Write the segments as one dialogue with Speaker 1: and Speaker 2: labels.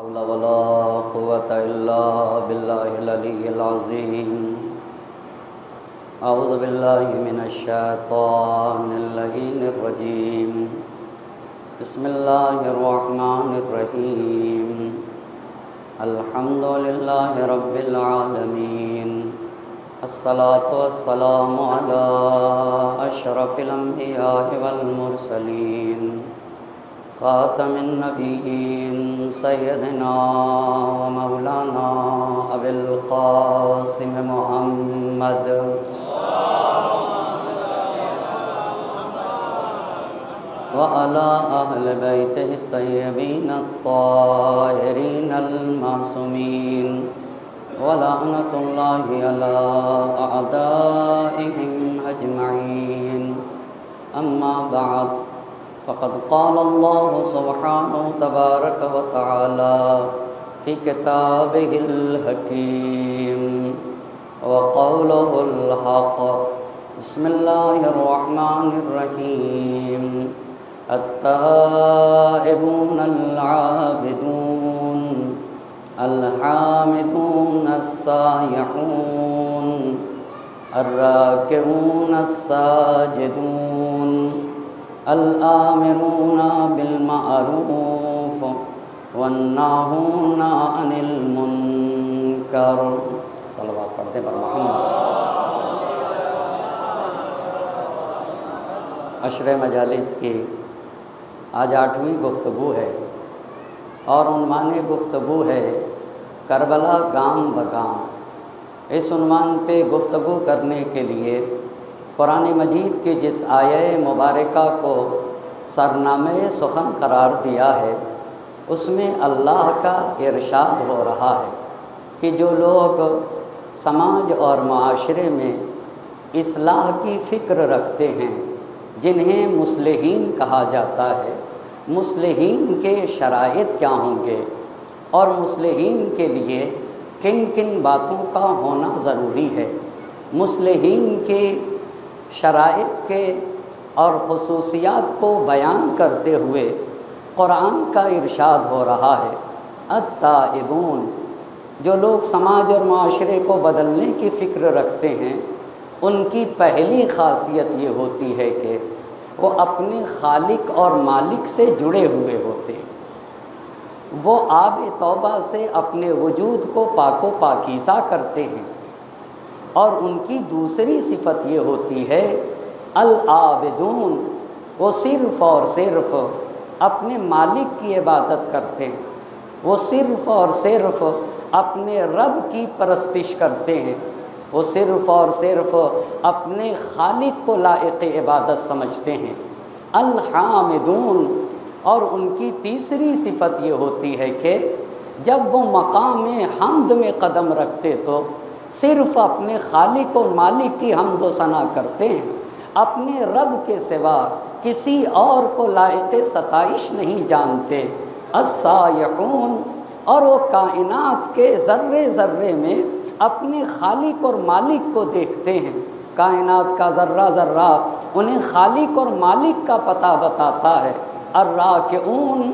Speaker 1: حول ولا قوة إلا بالله العلي العظيم. أعوذ بالله من الشيطان اللعين الرجيم. بسم الله الرحمن الرحيم. الحمد لله رب العالمين. الصلاة والسلام على أشرف الأنبياء والمرسلين خاتم النبيين سيدنا ومولانا أبي القاسم محمد وعلى أهل بيته الطيبين الطاهرين المعصومين ولعنة الله على أعدائهم أجمعين. أما بعد، فقد قال الله سبحانه تبارك وتعالى في كتابه الحكيم وقوله الحق. بسم الله الرحمن الرحيم. التائبون العابدون الحامدون السائحون الراكعون الساجدون الآمرون بالمعروف والناهون عن المنکر. صلوات پڑھتے ہیں پر محمد. عشر مجالس کی آج 8ویں گفتگو ہے اور عنوان گفتگو ہے کربلا گام بگام. اس عنوان پہ گفتگو کرنے کے لیے قرآن مجید کی جس آیہ مبارکہ کو سرنامہ سخن قرار دیا ہے، اس میں اللہ کا ارشاد ہو رہا ہے کہ جو لوگ سماج اور معاشرے میں اصلاح کی فکر رکھتے ہیں، جنہیں مصلحین کہا جاتا ہے، مصلحین کے شرائط کیا ہوں گے اور مصلحین کے لیے کن کن باتوں کا ہونا ضروری ہے. مصلحین کے شرائط کے اور خصوصیات کو بیان کرتے ہوئے قرآن کا ارشاد ہو رہا ہے التائبون. جو لوگ سماج اور معاشرے کو بدلنے کی فکر رکھتے ہیں، ان کی پہلی خاصیت یہ ہوتی ہے کہ وہ اپنے خالق اور مالک سے جڑے ہوئے ہوتے ہیں. وہ آب توبہ سے اپنے وجود کو پاک و پاکیزہ کرتے ہیں. اور ان کی دوسری صفت یہ ہوتی ہے العابدون. وہ صرف اور صرف اپنے مالک کی عبادت کرتے ہیں. وہ صرف اور صرف اپنے رب کی پرستش کرتے ہیں. وہ صرف اور صرف اپنے خالق کو لائق عبادت سمجھتے ہیں. الحامدون. اور ان کی تیسری صفت یہ ہوتی ہے کہ جب وہ مقام حمد میں قدم رکھتے تو صرف اپنے خالق و مالک کی حمد و ثنا کرتے ہیں. اپنے رب کے سوا کسی اور کو لائق ستائش نہیں جانتے. السائحون. اور وہ کائنات کے ذرے ذرے میں اپنے خالق اور مالک کو دیکھتے ہیں. کائنات کا ذرہ ذرہ انہیں خالق اور مالک کا پتہ بتاتا ہے. الراکعون.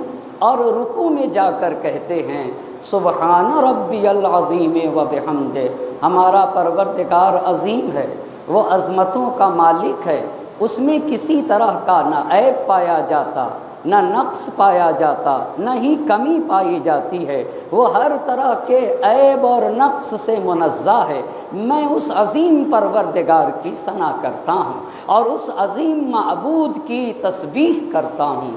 Speaker 1: اور رکوع میں جا کر کہتے ہیں سبحان ربی العظیم و بحمدہ. ہمارا پروردگار عظیم ہے، وہ عظمتوں کا مالک ہے. اس میں کسی طرح کا نہ عیب پایا جاتا، نہ نقص پایا جاتا، نہ ہی کمی پائی جاتی ہے. وہ ہر طرح کے عیب اور نقص سے منزہ ہے. میں اس عظیم پروردگار کی ثنا کرتا ہوں اور اس عظیم معبود کی تسبیح کرتا ہوں.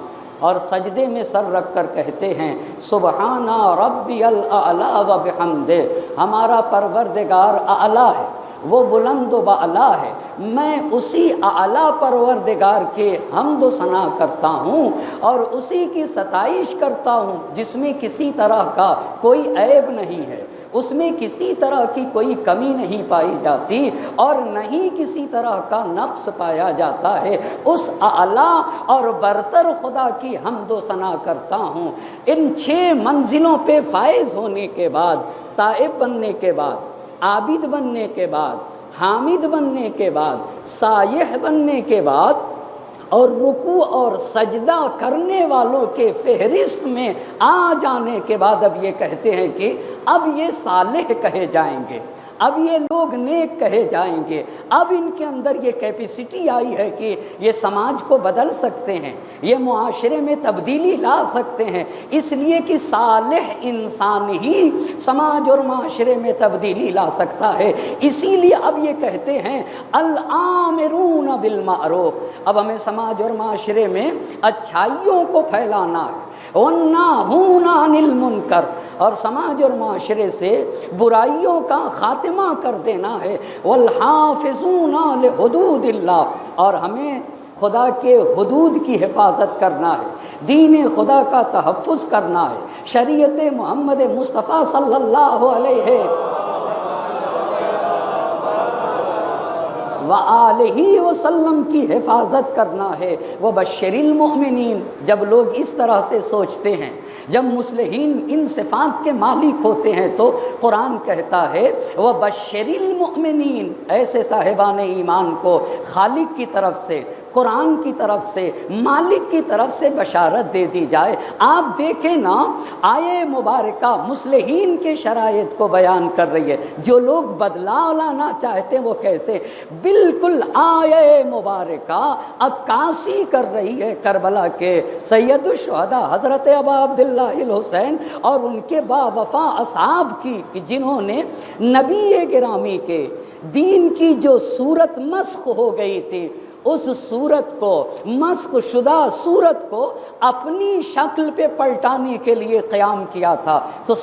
Speaker 1: اور سجدے میں سر رکھ کر کہتے ہیں سبحان ربی الاعلی و بحمدہ. ہمارا پروردگار اعلیٰ ہے، وہ بلند و باعلیٰ ہے. میں اسی اعلیٰ پروردگار کے حمد و ثنا کرتا ہوں اور اسی کی ستائش کرتا ہوں جس میں کسی طرح کا کوئی عیب نہیں ہے، اس میں کسی طرح کی کوئی کمی نہیں پائی جاتی اور نہ ہی کسی طرح کا نقص پایا جاتا ہے. اس اعلیٰ اور برتر خدا کی حمد و ثنا کرتا ہوں. ان 6 منزلوں پہ فائز ہونے کے بعد، تائب بننے کے بعد، عابد بننے کے بعد، حامد بننے کے بعد، سائح بننے کے بعد اور رکوع اور سجدہ کرنے والوں کے فہرست میں آ جانے کے بعد اب یہ کہتے ہیں کہ اب یہ صالح کہے جائیں گے، اب یہ لوگ نیک کہے جائیں گے، اب ان کے اندر یہ کیپیسٹی آئی ہے کہ یہ سماج کو بدل سکتے ہیں، یہ معاشرے میں تبدیلی لا سکتے ہیں، اس لیے کہ صالح انسان ہی سماج اور معاشرے میں تبدیلی لا سکتا ہے۔ اسی لیے اب یہ کہتے ہیں الآمرون بالمعروف، اب ہمیں سماج اور معاشرے میں اچھائیوں کو پھیلانا ہے، والناہون عن المنکر، اور سماج اور معاشرے سے برائیوں کا خاتمہ کر دینا ہے، والحافظون لحدود اللہ، اور ہمیں خدا کے حدود کی حفاظت کرنا ہے، دین خدا کا تحفظ کرنا ہے، شریعت محمد مصطفیٰ صلی اللہ علیہ وآلہ وسلم کی حفاظت کرنا ہے۔ وبشر المؤمنین، جب لوگ اس طرح سے سوچتے ہیں، جب مصلحین ان صفات کے مالک ہوتے ہیں تو قرآن کہتا ہے وبشر المؤمنین، ایسے صاحبان ایمان کو خالق کی طرف سے، قرآن کی طرف سے، مالک کی طرف سے بشارت دے دی جائے۔ آپ دیکھیں نا، آیے مبارکہ مصلحین کے شرائط کو بیان کر رہی ہے، جو لوگ بدلاؤ لانا چاہتے ہیں وہ کیسے، بالکل آیے مبارکہ عکاسی کر رہی ہے کربلا کے سید الشہداء حضرت ابا عبداللہ الحسین اور ان کے با وفا اصحاب کی، جنہوں نے نبی گرامی کے دین کی جو صورت مسخ ہو گئی تھی، اس صورت کو، مسخ شدہ صورت کو اپنی شکل پہ پلٹانے کے لیے قیام کیا تھا۔ تو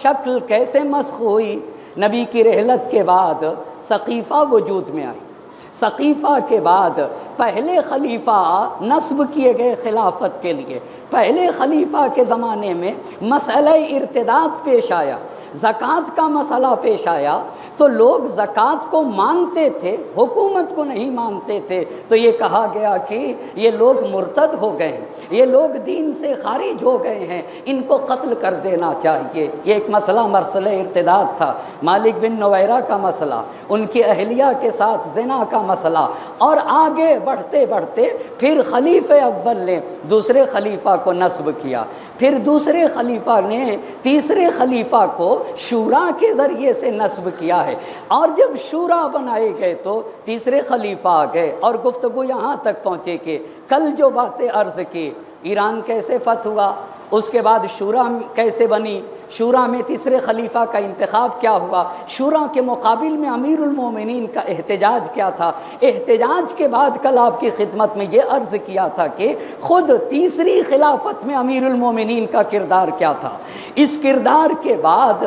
Speaker 1: شکل کیسے مسخ ہوئی؟ نبی کی رحلت کے بعد سقیفہ وجود میں آئی، سقیفہ کے بعد پہلے خلیفہ نصب کیے گئے خلافت کے لیے، پہلے خلیفہ کے زمانے میں مسئلہ ارتداد پیش آیا، زکوٰۃ کا مسئلہ پیش آیا، تو لوگ زکوٰۃ کو مانتے تھے، حکومت کو نہیں مانتے تھے، تو یہ کہا گیا کہ یہ لوگ مرتد ہو گئے ہیں، یہ لوگ دین سے خارج ہو گئے ہیں، ان کو قتل کر دینا چاہیے۔ یہ ایک مسئلہ مسئلہ ارتداد تھا، مالک بن نویرہ کا مسئلہ، ان کی اہلیہ کے ساتھ زنا کا مسئلہ، اور آگے بڑھتے بڑھتے پھر خلیفہ اول نے دوسرے خلیفہ کو نصب کیا، پھر دوسرے خلیفہ نے تیسرے خلیفہ کو شورا کے ذریعے سے نصب کیا ہے، اور جب شورا بنائے گئے تو تیسرے خلیفہ آ گئے، اور گفتگو یہاں تک پہنچے کہ کل جو باتیں عرض کی، ایران کیسے فتح ہوا، اس کے بعد شورا کیسے بنی، شورا میں تیسرے خلیفہ کا انتخاب کیا ہوا، شورا کے مقابل میں امیر المومنین کا احتجاج کیا تھا، احتجاج کے بعد کل آپ کی خدمت میں یہ عرض کیا تھا کہ خود تیسری خلافت میں امیر المومنین کا کردار کیا تھا۔ اس کردار کے بعد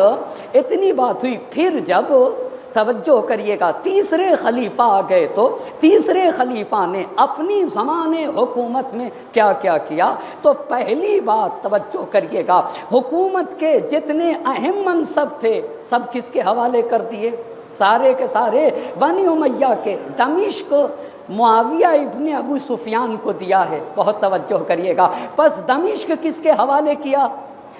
Speaker 1: اتنی بات ہوئی، پھر جب توجہ کریے گا تیسرے خلیفہ آ گئے تو تیسرے خلیفہ نے اپنی زمانے حکومت میں کیا کیا کیا، تو پہلی بات توجہ کریے گا، حکومت کے جتنے اہم منصب تھے سب کس کے حوالے کر دیے، سارے کے سارے بنی امیہ کے، دمشق معاویہ ابن ابو سفیان کو دیا ہے، بہت توجہ کریے گا۔ پس دمشق کس کے حوالے کیا؟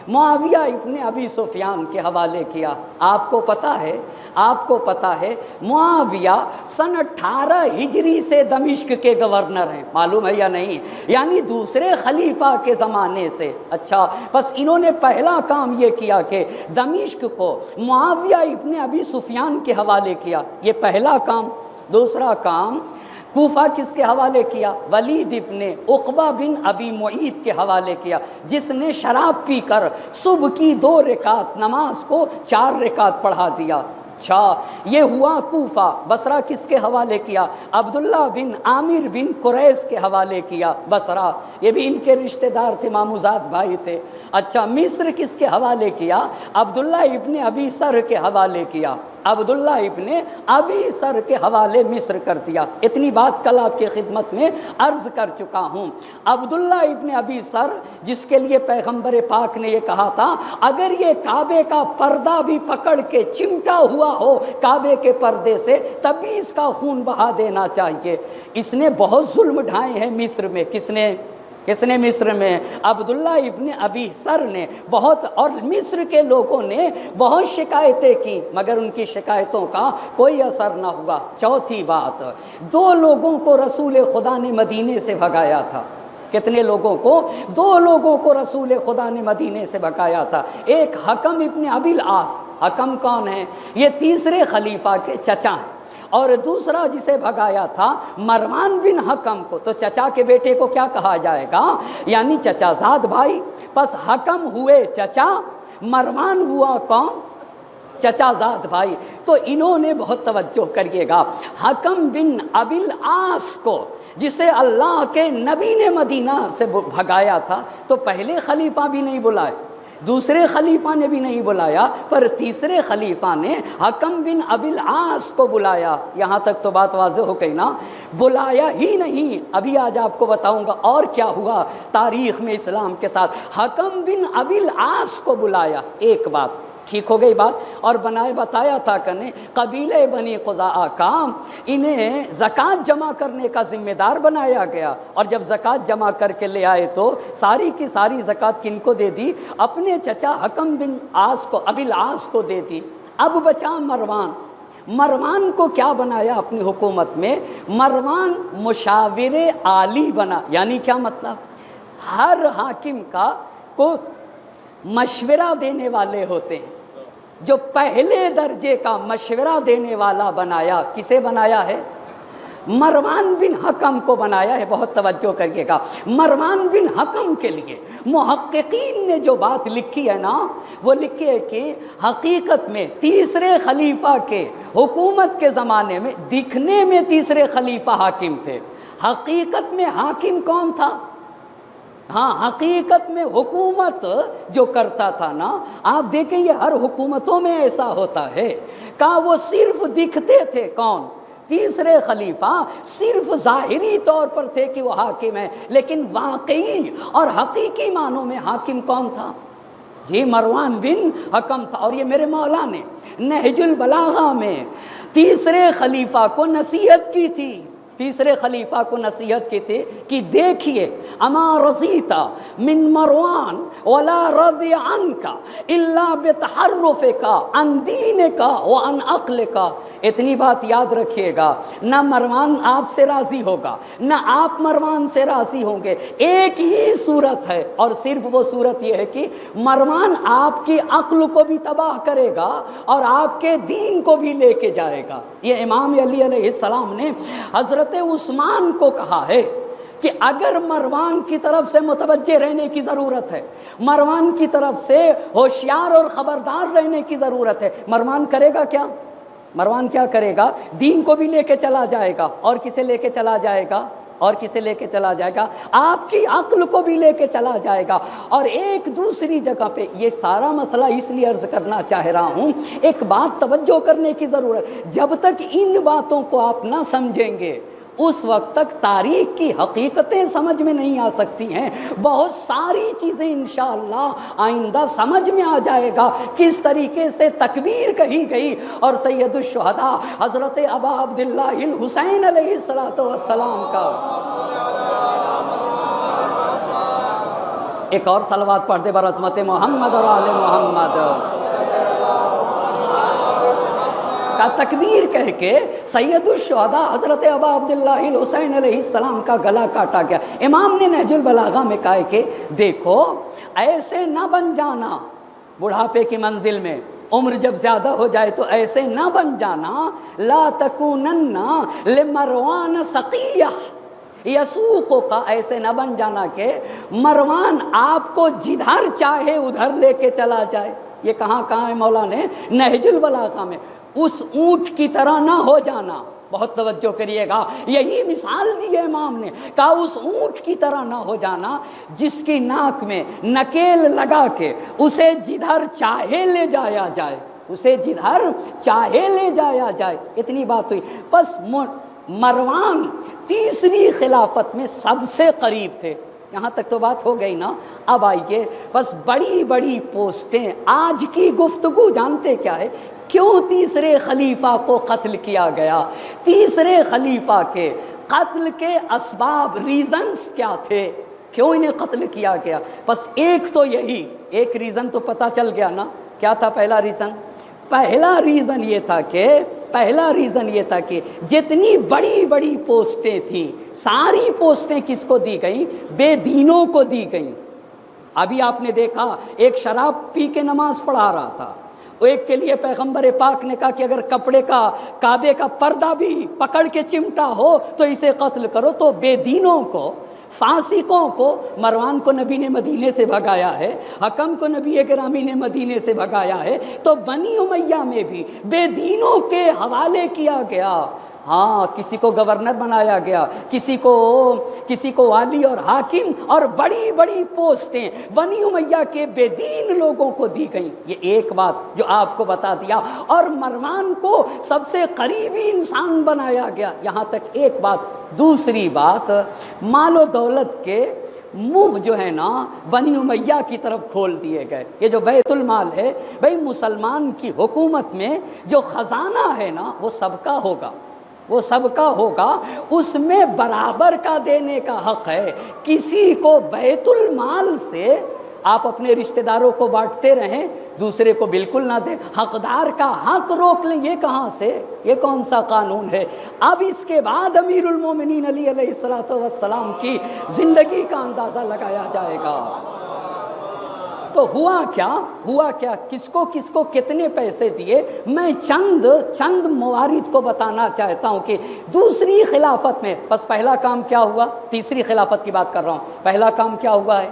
Speaker 1: معاویہ ابن ابی سفیان کے حوالے کیا۔ آپ کو پتہ ہے معاویہ سن 18 ہجری سے دمشق کے گورنر ہیں، معلوم ہے یا نہیں؟ یعنی دوسرے خلیفہ کے زمانے سے۔ اچھا، بس انہوں نے پہلا کام یہ کیا کہ دمشق کو معاویہ ابن ابی سفیان کے حوالے کیا، یہ پہلا کام۔ دوسرا کام، کوفہ کس کے حوالے کیا؟ ولید ابن عقبہ بن ابی معیط کے حوالے کیا، جس نے شراب پی کر صبح کی 2 رکعت نماز کو 4 رکعت پڑھا دیا۔ اچھا، یہ ہوا کوفہ۔ بصرہ کس کے حوالے کیا؟ عبداللہ بن عامر بن قریش کے حوالے کیا بصرہ، یہ بھی ان کے رشتہ دار تھے، ماموزاد بھائی تھے۔ اچھا، مصر کس کے حوالے کیا؟ عبداللہ ابن ابی سر کے حوالے کیا، عبداللہ ابن ابی سر کے حوالے مصر کر دیا۔ اتنی بات کل آپ کی خدمت میں عرض کر چکا ہوں۔ عبداللہ ابن ابی سر، جس کے لیے پیغمبر پاک نے یہ کہا تھا اگر یہ کعبے کا پردہ بھی پکڑ کے چمٹا ہوا ہو کعبے کے پردے سے تب بھی اس کا خون بہا دینا چاہیے۔ اس نے بہت ظلم ڈھائے ہیں مصر میں۔ کس نے؟ کس نے؟ مصر میں عبداللہ ابن ابی سر نے بہت، اور مصر کے لوگوں نے بہت شکایتیں کی مگر ان کی شکایتوں کا کوئی اثر نہ ہوا۔ چوتھی بات، 2 لوگوں کو رسول خدا نے مدینے سے بھگایا تھا۔ کتنے لوگوں کو؟ 2 لوگوں کو رسول خدا نے مدینے سے بھگایا تھا۔ ایک حکم ابن ابی العاص، حکم کون ہے؟ یہ تیسرے خلیفہ کے چچا ہیں، اور دوسرا جسے بھگایا تھا مروان بن حکم کو، تو چچا کے بیٹے کو کیا کہا جائے گا؟ یعنی چچا زاد بھائی۔ پس حکم ہوئے چچا، مروان ہوا کون؟ چچا زاد بھائی۔ تو انہوں نے بہت توجہ کریے گا، حکم بن ابی العاص کو جسے اللہ کے نبی نے مدینہ سے بھگایا تھا، تو پہلے خلیفہ بھی نہیں بلائے، دوسرے خلیفہ نے بھی نہیں بلایا، پر تیسرے خلیفہ نے حکم بن ابی العاص کو بلایا۔ یہاں تک تو بات واضح ہو گئی نا؟ بلایا ہی نہیں، ابھی آج آپ کو بتاؤں گا اور کیا ہوا تاریخ میں اسلام کے ساتھ۔ حکم بن ابی العاص کو بلایا، ایک بات ٹھیک ہو گئی بات، اور بتایا تھا کہ قبیلہ بنی قزاعہ کا انہیں زکوٰۃ جمع کرنے کا ذمہ دار بنایا گیا، اور جب زکوٰۃ جمع کر کے لے آئے تو ساری کی ساری زکوٰۃ کن کو دے دی؟ اپنے چچا حکم بن عاص کو، ابی العاص کو دے دی۔ اب بچا مروان۔ مروان کو کیا بنایا اپنی حکومت میں؟ مروان مشاور عالی بنا، یعنی کیا مطلب؟ ہر حاکم کا کو مشورہ دینے والے ہوتے ہیں، جو پہلے درجے کا مشورہ دینے والا بنایا۔ کسے بنایا ہے؟ مروان بن حکم کو بنایا ہے۔ بہت توجہ کریے گا، مروان بن حکم کے لیے محققین نے جو بات لکھی ہے نا، وہ لکھی ہے کہ حقیقت میں تیسرے خلیفہ کے حکومت کے زمانے میں دکھنے میں تیسرے خلیفہ حاکم تھے، حقیقت میں حاکم کون تھا؟ ہاں، حقیقت میں حکومت جو کرتا تھا نا، آپ دیکھیں یہ ہر حکومتوں میں ایسا ہوتا ہے کہ وہ صرف دکھتے تھے کون؟ تیسرے خلیفہ صرف ظاہری طور پر تھے کہ وہ حاکم ہیں، لیکن واقعی اور حقیقی معنوں میں حاکم کون تھا؟ جی مروان بن حکم تھا۔ اور یہ میرے مولا نے نہج البلاغہ میں تیسرے خلیفہ کو نصیحت کی تھی، تیسرے خلیفہ کو نصیحت کی تھی کہ دیکھیے، اما رضیتا من مروان ولا رضی عنک الا بتحرفک عن دینک وعن عقلک۔ اتنی بات یاد رکھیے گا، نہ مروان آپ سے راضی ہوگا، نہ آپ مروان سے راضی ہوں گے۔ ایک ہی صورت ہے، اور صرف وہ صورت یہ ہے کہ مروان آپ کی عقل کو بھی تباہ کرے گا اور آپ کے دین کو بھی لے کے جائے گا۔ یہ امام علی علیہ السلام نے حضرت عثمان کو کہا ہے کہ اگر مروان کی طرف سے متوجہ رہنے کی ضرورت ہے، مروان کی طرف سے ہوشیار اور خبردار رہنے کی ضرورت ہے، مروان کرے گا کیا؟ مروان کیا کرے گا؟ دین کو بھی لے کے چلا جائے گا، اور کسے لے کے چلا جائے گا؟ اور کسے لے کے چلا جائے گا؟ آپ کی عقل کو بھی لے کے چلا جائے گا۔ اور ایک دوسری جگہ پہ یہ سارا مسئلہ اس لیے عرض کرنا چاہ رہا ہوں، ایک بات توجہ کرنے کی ضرورت، جب تک ان باتوں کو آپ نہ سمجھیں گے اس وقت تک تاریخ کی حقیقتیں سمجھ میں نہیں آ سکتی ہیں۔ بہت ساری چیزیں انشاءاللہ آئندہ سمجھ میں آ جائے گا، کس طریقے سے تکبیر کہی گئی اور سید الشہداء حضرت ابا عبداللہ الحسین علیہ السلام کا۔ ایک اور صلوات پڑھ دے برحمت محمد اور آل محمد کا تکبیر کہہ کے سید الشہداء حضرت ابا عبداللہ الحسین علیہ السلام کا گلا کاٹا گیا۔ امام نے نہج البلاغہ میں کہا کہ دیکھو ایسے نہ بن جانا، بڑھاپے کی منزل میں عمر جب زیادہ ہو جائے تو ایسے نہ بن جانا، لا تکونن لمروان سقیہ یسوق کا، ایسے نہ بن جانا کہ مروان آپ کو جدھر چاہے ادھر لے کے چلا جائے۔ یہ کہاں ہے مولا نے؟ نہج البلاغہ میں۔ اس اونٹ کی طرح نہ ہو جانا، بہت توجہ کریے گا، یہی مثال دی ہے امام نے، کہا اس اونٹ کی طرح نہ ہو جانا جس کی ناک میں نکیل لگا کے اسے جدھر چاہے لے جایا جائے، اسے جدھر چاہے لے جایا جائے۔ اتنی بات ہوئی۔ بس مروان تیسری خلافت میں سب سے قریب تھے۔ یہاں تک تو بات ہو گئی نا؟ اب آئیے بس بڑی بڑی پوسٹیں۔ آج کی گفتگو جانتے کیا ہے؟ کیوں تیسرے خلیفہ کو قتل کیا گیا؟ تیسرے خلیفہ کے قتل کے اسباب، ریزنز کیا تھے؟ کیوں انہیں قتل کیا گیا؟ بس ایک تو یہی، ایک ریزن تو پتہ چل گیا نا، کیا تھا پہلا ریزن؟ پہلا ریزن یہ تھا کہ جتنی بڑی بڑی پوسٹیں تھیں، ساری پوسٹیں کس کو دی گئیں؟ بے دینوں کو دی گئیں۔ ابھی آپ نے دیکھا ایک شراب پی کے نماز پڑھا رہا تھا، ایک کے لیے پیغمبر پاک نے کہا کہ اگر کپڑے کا کعبے کا پردہ بھی پکڑ کے چمٹا ہو تو اسے قتل کرو۔ تو بے دینوں کو، فاسقوں کو مروان کو نبی نے مدینے سے بھگایا ہے، حکم کو نبی گرامی نے مدینے سے بھگایا ہے، تو بنی امیہ میں بھی بے دینوں کے حوالے کیا گیا۔ ہاں، کسی کو گورنر بنایا گیا، کسی کو والی اور حاکم، اور بڑی بڑی پوسٹیں بنی امیہ کے بے دین لوگوں کو دی گئیں۔ یہ ایک بات جو آپ کو بتا دیا، اور مروان کو سب سے قریبی انسان بنایا گیا۔ یہاں تک ایک بات۔ دوسری بات، مال و دولت کے منہ جو ہے نا بنی امیہ کی طرف کھول دیے گئے۔ یہ جو بیت المال ہے، بھئی مسلمان کی حکومت میں جو خزانہ ہے نا وہ سب کا ہوگا، اس میں برابر کا دینے کا حق ہے۔ کسی کو بیت المال سے آپ اپنے رشتہ داروں کو بانٹتے رہیں، دوسرے کو بالکل نہ دیں، حقدار کا حق روک لیں، یہ کہاں سے؟ یہ کون سا قانون ہے؟ اب اس کے بعد امیر المومنین علی علیہ السلام کی زندگی کا اندازہ لگایا جائے گا۔ تو ہوا کیا، کس کو کتنے پیسے دیے؟ میں چند موارد کو بتانا چاہتا ہوں کہ دوسری خلافت میں، بس پہلا کام کیا ہوا؟ تیسری خلافت کی بات کر رہا ہوں۔ پہلا کام کیا ہوا ہے؟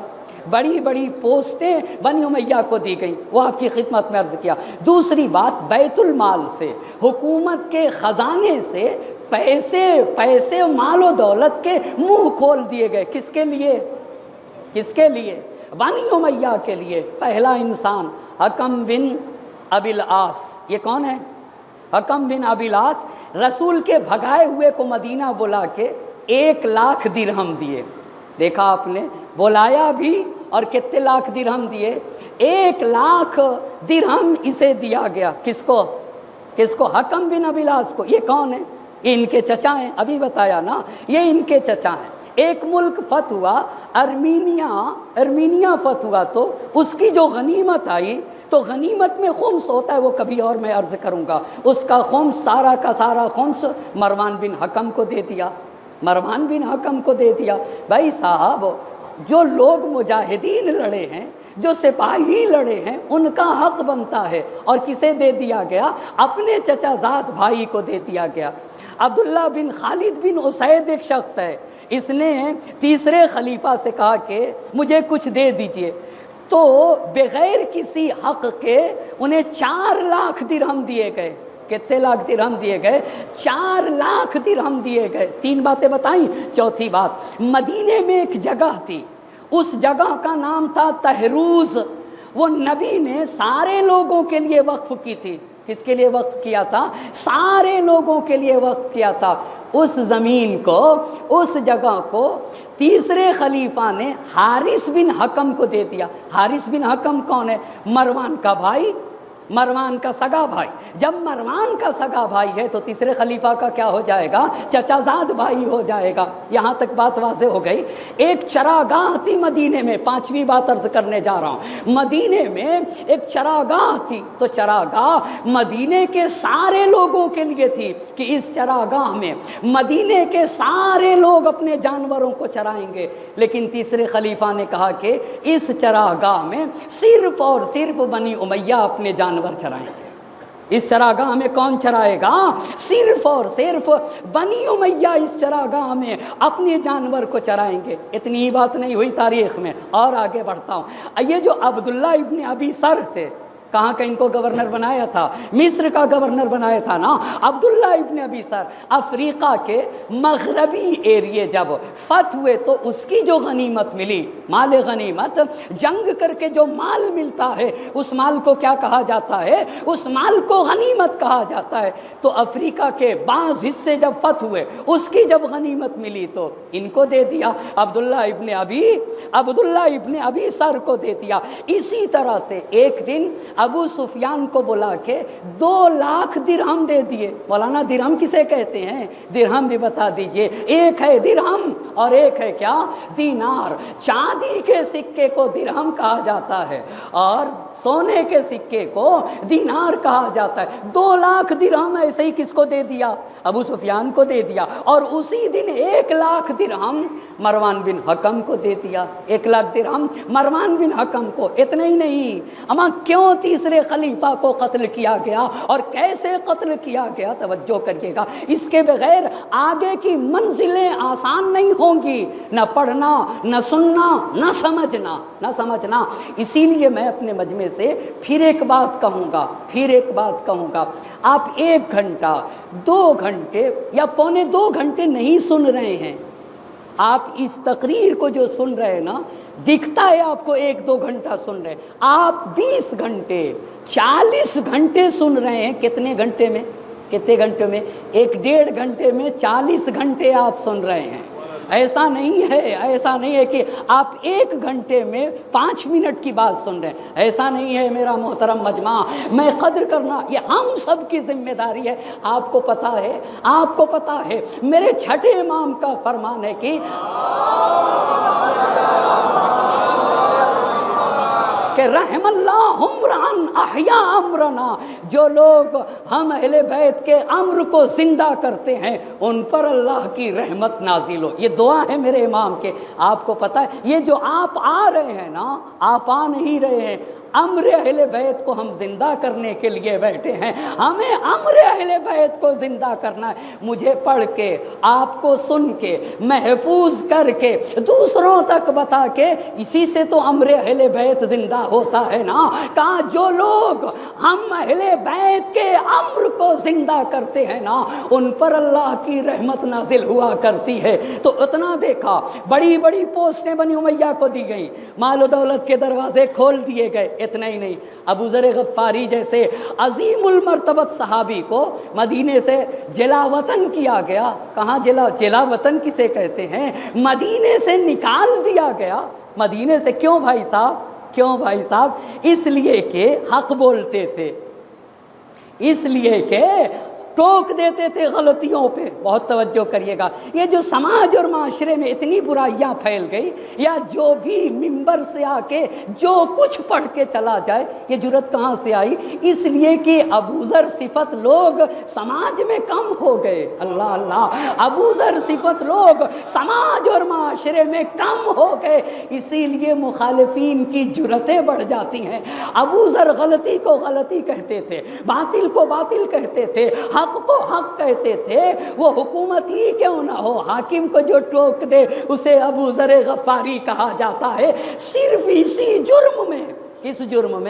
Speaker 1: بڑی بڑی پوسٹیں بنی امیہ کو دی گئیں، وہ آپ کی خدمت میں عرض کیا۔ دوسری بات، بیت المال سے، حکومت کے خزانے سے پیسے مال و دولت کے منہ کھول دیے گئے۔ کس کے لیے؟ بنی امیہ کے لیے۔ پہلا انسان حکم بن ابی العاص۔ یہ کون ہے؟ حکم بن ابی العاص رسول کے بھگائے ہوئے کو مدینہ بلا کے 1,00,000 درہم دیے۔ دیکھا آپ نے، بلایا بھی اور کتنے لاکھ درہم دیے؟ 1,00,000 درہم اسے دیا گیا۔ کس کو؟ حکم بن ابی العاص کو۔ یہ کون ہے؟ یہ ان کے چچا ہیں، ابھی بتایا نا، یہ ان کے چچا ہیں۔ ایک ملک فتح ہوا، ارمینیا فتح ہوا، تو اس کی جو غنیمت آئی، تو غنیمت میں خمس ہوتا ہے، وہ کبھی اور میں عرض کروں گا، اس کا خمس، سارا کا سارا خمس مروان بن حکم کو دے دیا۔ بھائی صاحب، جو لوگ مجاہدین لڑے ہیں، جو سپاہی لڑے ہیں، ان کا حق بنتا ہے، اور کسے دے دیا گیا؟ اپنے چچا زاد بھائی کو دے دیا گیا۔ عبداللہ بن خالد بن اسید ایک شخص ہے، اس نے تیسرے خلیفہ سے کہا کہ مجھے کچھ دے دیجئے، تو بغیر کسی حق کے انہیں 4,00,000 درہم دیے گئے۔ کتنے لاکھ درہم دیے گئے؟ 4,00,000 درہم دیے گئے۔ 3 باتیں بتائیں۔ چوتھی بات، مدینے میں ایک جگہ تھی، اس جگہ کا نام تھا تہروز، وہ نبی نے سارے لوگوں کے لیے وقف کی تھی۔ کس کے لیے وقف کیا تھا؟ سارے لوگوں کے لیے وقف کیا تھا۔ اس زمین کو، اس جگہ کو تیسرے خلیفہ نے حارث بن حکم کو دے دیا۔ حارث بن حکم کون ہے؟ مروان کا بھائی، مروان کا سگا بھائی۔ جب مروان کا سگا بھائی ہے تو تیسرے خلیفہ کا کیا ہو جائے گا؟ چچا زاد بھائی ہو جائے گا۔ یہاں تک بات واضح ہو گئی۔ ایک چراگاہ تھی مدینے میں، 5ویں بات عرض کرنے جا رہا ہوں۔ مدینے میں ایک چراگاہ تھی، تو چراگاہ مدینے کے سارے لوگوں کے لیے تھی کہ اس چراگاہ میں مدینے کے سارے لوگ اپنے جانوروں کو چرائیں گے، لیکن تیسرے خلیفہ نے کہا کہ اس چراگاہ میں صرف اور صرف بنی امیہ اپنے جانور چرائیں گے۔ اس چراگاہ میں کون چرائے گا؟ صرف اور صرف بنی امیہ اس چراگاہ میں اپنے جانور کو چرائیں گے۔ اتنی ہی بات نہیں ہوئی تاریخ میں، اور آگے بڑھتا ہوں۔ یہ جو عبداللہ ابن ابی سر تھے، کہاں کا ان کو گورنر بنایا تھا؟ مصر کا گورنر بنایا تھا نا عبداللہ ابن ابی سر۔ افریقہ کے مغربی ایریے جب فتح ہوئے تو اس کی جو غنیمت ملی، مال غنیمت، جنگ کر کے جو مال ملتا ہے، اس مال کو کیا کہا جاتا ہے؟ اس مال کو غنیمت کہا جاتا ہے۔ تو افریقہ کے بعض حصے جب فتح ہوئے، اس کی جب غنیمت ملی تو ان کو دے دیا، عبداللہ ابن ابی سر کو دے دیا۔ اسی طرح سے ایک دن ابو سفیان کو بلا کے 2,00,000 درہم دے دیے۔ مولانا درہم کسے کہتے ہیں؟ درہم بھی بتا دیجئے۔ ایک ہے درہم اور ایک ہے کیا؟ دینار۔ چاندی کے سکے کو درہم کہا جاتا ہے اور سونے کے سکے کو دینار کہا جاتا ہے۔ 2 لاکھ درہم ایسے ہی کس کو دے دیا؟ ابو سفیان کو دے دیا، اور اسی دن 1 لاکھ درہم مروان بن حکم کو دے دیا۔ 1 لاکھ درہم مروان بن حکم کو۔ اتنا ہی نہیں، اما کیوں تیسرے خلیفہ کو قتل کیا گیا اور کیسے قتل کیا گیا؟ توجہ کریے گا، اس کے بغیر آگے کی منزلیں آسان نہیں ہوں گی، نہ پڑھنا، نہ سننا، نہ سمجھنا۔ اسی لیے میں اپنے مجمع سے پھر ایک بات کہوں گا، آپ 1 گھنٹہ 2 گھنٹے یا پونے 2 گھنٹے نہیں سن رہے ہیں، آپ اس تقریر کو جو سن رہے ہیں نا، دکھتا ہے آپ کو 1-2 گھنٹہ سن رہے ہیں، آپ 20 گھنٹے 40 گھنٹے سن رہے ہیں۔ کتنے گھنٹے میں؟ 1-1.5 گھنٹے میں 40 گھنٹے آپ سن رہے ہیں۔ ایسا نہیں ہے کہ آپ 1 گھنٹے میں 5 منٹ کی بات سن رہے ہیں، ایسا نہیں ہے میرا محترم مجمع۔ میں قدر کرنا یہ ہم سب کی ذمہ داری ہے۔ آپ کو پتہ ہے میرے چھٹے امام کا فرمان ہے کہ رحم اللہ عمران احیا امرنا، جو لوگ ہم اہل بیت کے امر کو زندہ کرتے ہیں ان پر اللہ کی رحمت نازل ہو۔ یہ دعا ہے میرے امام کے۔ آپ کو پتہ ہے یہ جو آپ آ رہے ہیں نا، آپ آ نہیں رہے ہیں، امر اہل بیت کو ہم زندہ کرنے کے لیے بیٹھے ہیں۔ ہمیں امر اہل بیت کو زندہ کرنا ہے۔ مجھے پڑھ کے، آپ کو سن کے، محفوظ کر کے، دوسروں تک بتا کے، اسی سے تو امر اہل بیت زندہ ہوتا ہے نا۔ کہا جو لوگ ہم اہل بیت کے امر کو زندہ کرتے ہیں نا، ان پر اللہ کی رحمت نازل ہوا کرتی ہے۔ تو اتنا دیکھا، بڑی بڑی پوسٹیں بنی امیہ کو دی گئیں، مال و دولت کے دروازے کھول دیے گئے۔ اتنا ہی نہیں، ابو ذر غفاری جیسے عظیم المرتبت صحابی کو مدینے سے جلا وطن کیا گیا۔ کہاں جلا وطن کسے کہتے ہیں؟ مدینے سے نکال دیا گیا۔ مدینے سے کیوں بھائی صاحب؟ اس لیے کہ حق بولتے تھے، اس لیے کہ ٹوک دیتے تھے غلطیوں پہ۔ بہت توجہ کریے گا، یہ جو سماج اور معاشرے میں اتنی برائیاں پھیل گئی، یا جو بھی منبر سے آ کے جو کچھ پڑھ کے چلا جائے، یہ جرت کہاں سے آئی؟ اس لیے کہ ابو ذر صفت لوگ سماج میں کم ہو گئے۔ اللہ اللہ، ابو ذر صفت لوگ سماج اور معاشرے میں کم ہو گئے، اسی لیے مخالفین کی جرتیں بڑھ جاتی ہیں۔ ابو ذر غلطی کو غلطی کہتے تھے، باطل کو باطل کہتے تھے، حق کو حق کہتے تھے۔ وہ حکومت ہی کیوں نہ ہو، حاکم کو جو ٹوک دے اسے ابو ذر غفاری کہا جاتا ہے، صرف اسی جرم میں۔ کس جرم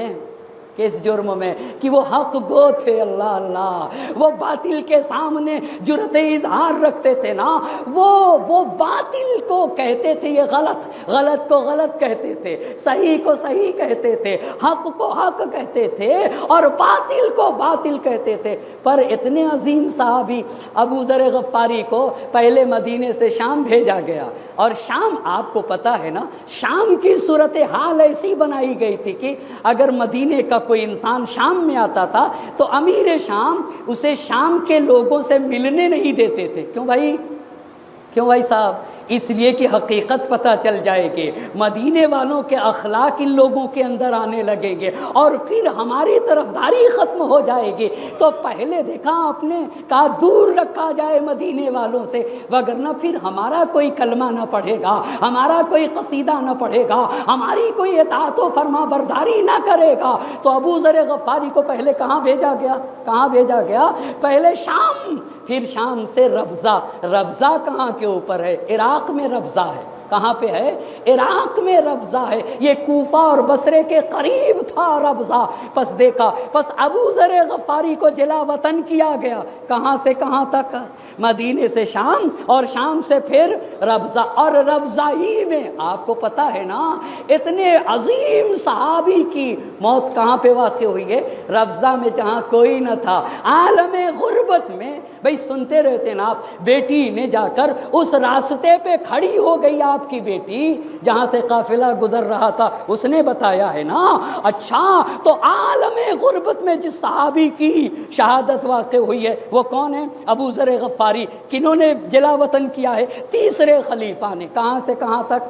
Speaker 1: میں؟ کہ وہ حق گو تھے۔ اللہ اللہ، وہ باطل کے سامنے جرت اظہار رکھتے تھے نا، وہ باطل کو کہتے تھے یہ غلط، غلط کو غلط کہتے تھے، صحیح کو صحیح کہتے تھے، حق کو حق کہتے تھے اور باطل کو باطل کہتے تھے۔ پر اتنے عظیم صحابی ابو ذر غفاری کو پہلے مدینے سے شام بھیجا گیا، اور شام آپ کو پتہ ہے نا، شام کی صورتحال ایسی بنائی گئی تھی کہ اگر مدینے کا کوئی انسان شام میں آتا تھا تو امیر شام اسے شام کے لوگوں سے ملنے نہیں دیتے تھے۔ کیوں بھائی صاحب؟ اس لیے کہ حقیقت پتہ چل جائے گی، مدینے والوں کے اخلاق ان لوگوں کے اندر آنے لگیں گے اور پھر ہماری طرفداری ختم ہو جائے گی۔ تو پہلے دیکھا آپ نے، کہا دور رکھا جائے مدینے والوں سے، وگرنہ پھر ہمارا کوئی کلمہ نہ پڑھے گا، ہمارا کوئی قصیدہ نہ پڑھے گا، ہماری کوئی اطاعت و فرما برداری نہ کرے گا۔ تو ابو ذر غفاری کو پہلے کہاں بھیجا گیا؟ پہلے شام، پھر شام سے ربضہ کہاں کے اوپر ہے؟ عراق میں ربضہ ہے۔ کہاں پہ ہے؟ عراق میں ربضہ ہے۔ یہ کوفہ اور بصرے کے قریب تھا ربضہ۔ پس دیکھا، پس ابو ذر غفاری کو جلا وطن کیا گیا۔ کہاں سے کہاں تک؟ مدینے سے شام، اور شام سے پھر ربضہ۔ اور ربضہ ہی میں آپ کو پتہ ہے نا، اتنے عظیم صحابی کی موت کہاں پہ واقع ہوئی ہے؟ ربضہ میں، جہاں کوئی نہ تھا، عالم غربت میں۔ بھئی سنتے رہتے نا آپ، بیٹی نے جا کر اس راستے پہ کھڑی ہو گئی آپ آپ کی بیٹی جہاں سے قافلہ گزر رہا تھا اس نے بتایا ہے نا۔ اچھا تو عالم غربت میں جس صحابی کی شہادت واقع ہوئی ہے وہ کون ہے؟ ابو ذر غفاری۔ کنہوں نے جلا وطن کیا ہے؟ تیسرے خلیفہ نے۔ کہاں سے کہاں تک؟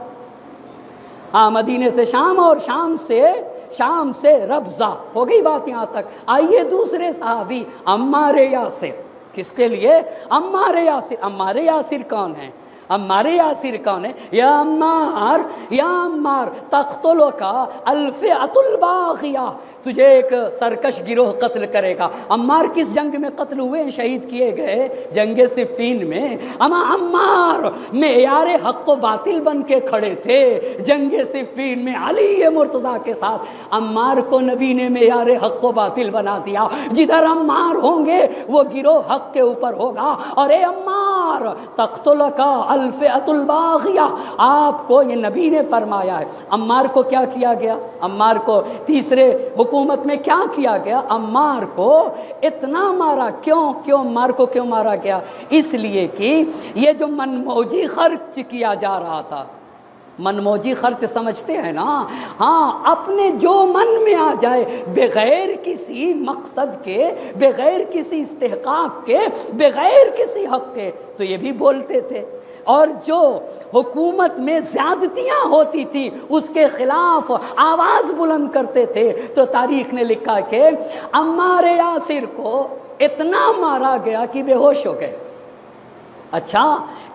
Speaker 1: مدینے سے شام اور شام سے ربضہ، ہو گئی بات یہاں تک۔ آئیے دوسرے صحابی عمار یاسر۔ کس کے لیے؟ عمار یاسر۔ عمار یاسر کون ہے؟ عمار یاسر کون ہے؟ یا عمار تقتلک الفئۃ الباغیہ، تجھے ایک سرکش گروہ قتل کرے گا۔ عمار کس جنگ میں قتل ہوئے، شہید کیے گئے؟ جنگ صفین میں۔ اما عمار معیار حق و باطل بن کے کھڑے تھے جنگ صفین میں علی مرتضیٰ کے ساتھ۔ عمار کو نبی نے معیار حق و باطل بنا دیا، جدھر عمار ہوں گے وہ گروہ حق کے اوپر ہوگا۔ اور اے عمار تقتلک الفئۃ الباغیہ، آپ کو یہ نبی نے فرمایا ہے۔ عمار کو کیا کیا گیا؟ عمار کو تیسرے حکومت میں کیا کیا گیا؟ عمار کو اتنا مارا۔ کیوں عمار کو کیوں مارا گیا؟ اس لیے کہ یہ جو منموجی خرچ کیا جا رہا تھا، منموجی خرچ سمجھتے ہیں نا؟ ہاں، اپنے جو من میں آ جائے، بغیر کسی مقصد کے، بغیر کسی استحقاق کے، بغیر کسی حق کے، تو یہ بھی بولتے تھے۔ اور جو حکومت میں زیادتیاں ہوتی تھی اس کے خلاف آواز بلند کرتے تھے۔ تو تاریخ نے لکھا کہ عمار یاسر کو اتنا مارا گیا کہ بے ہوش ہو گئے۔ اچھا،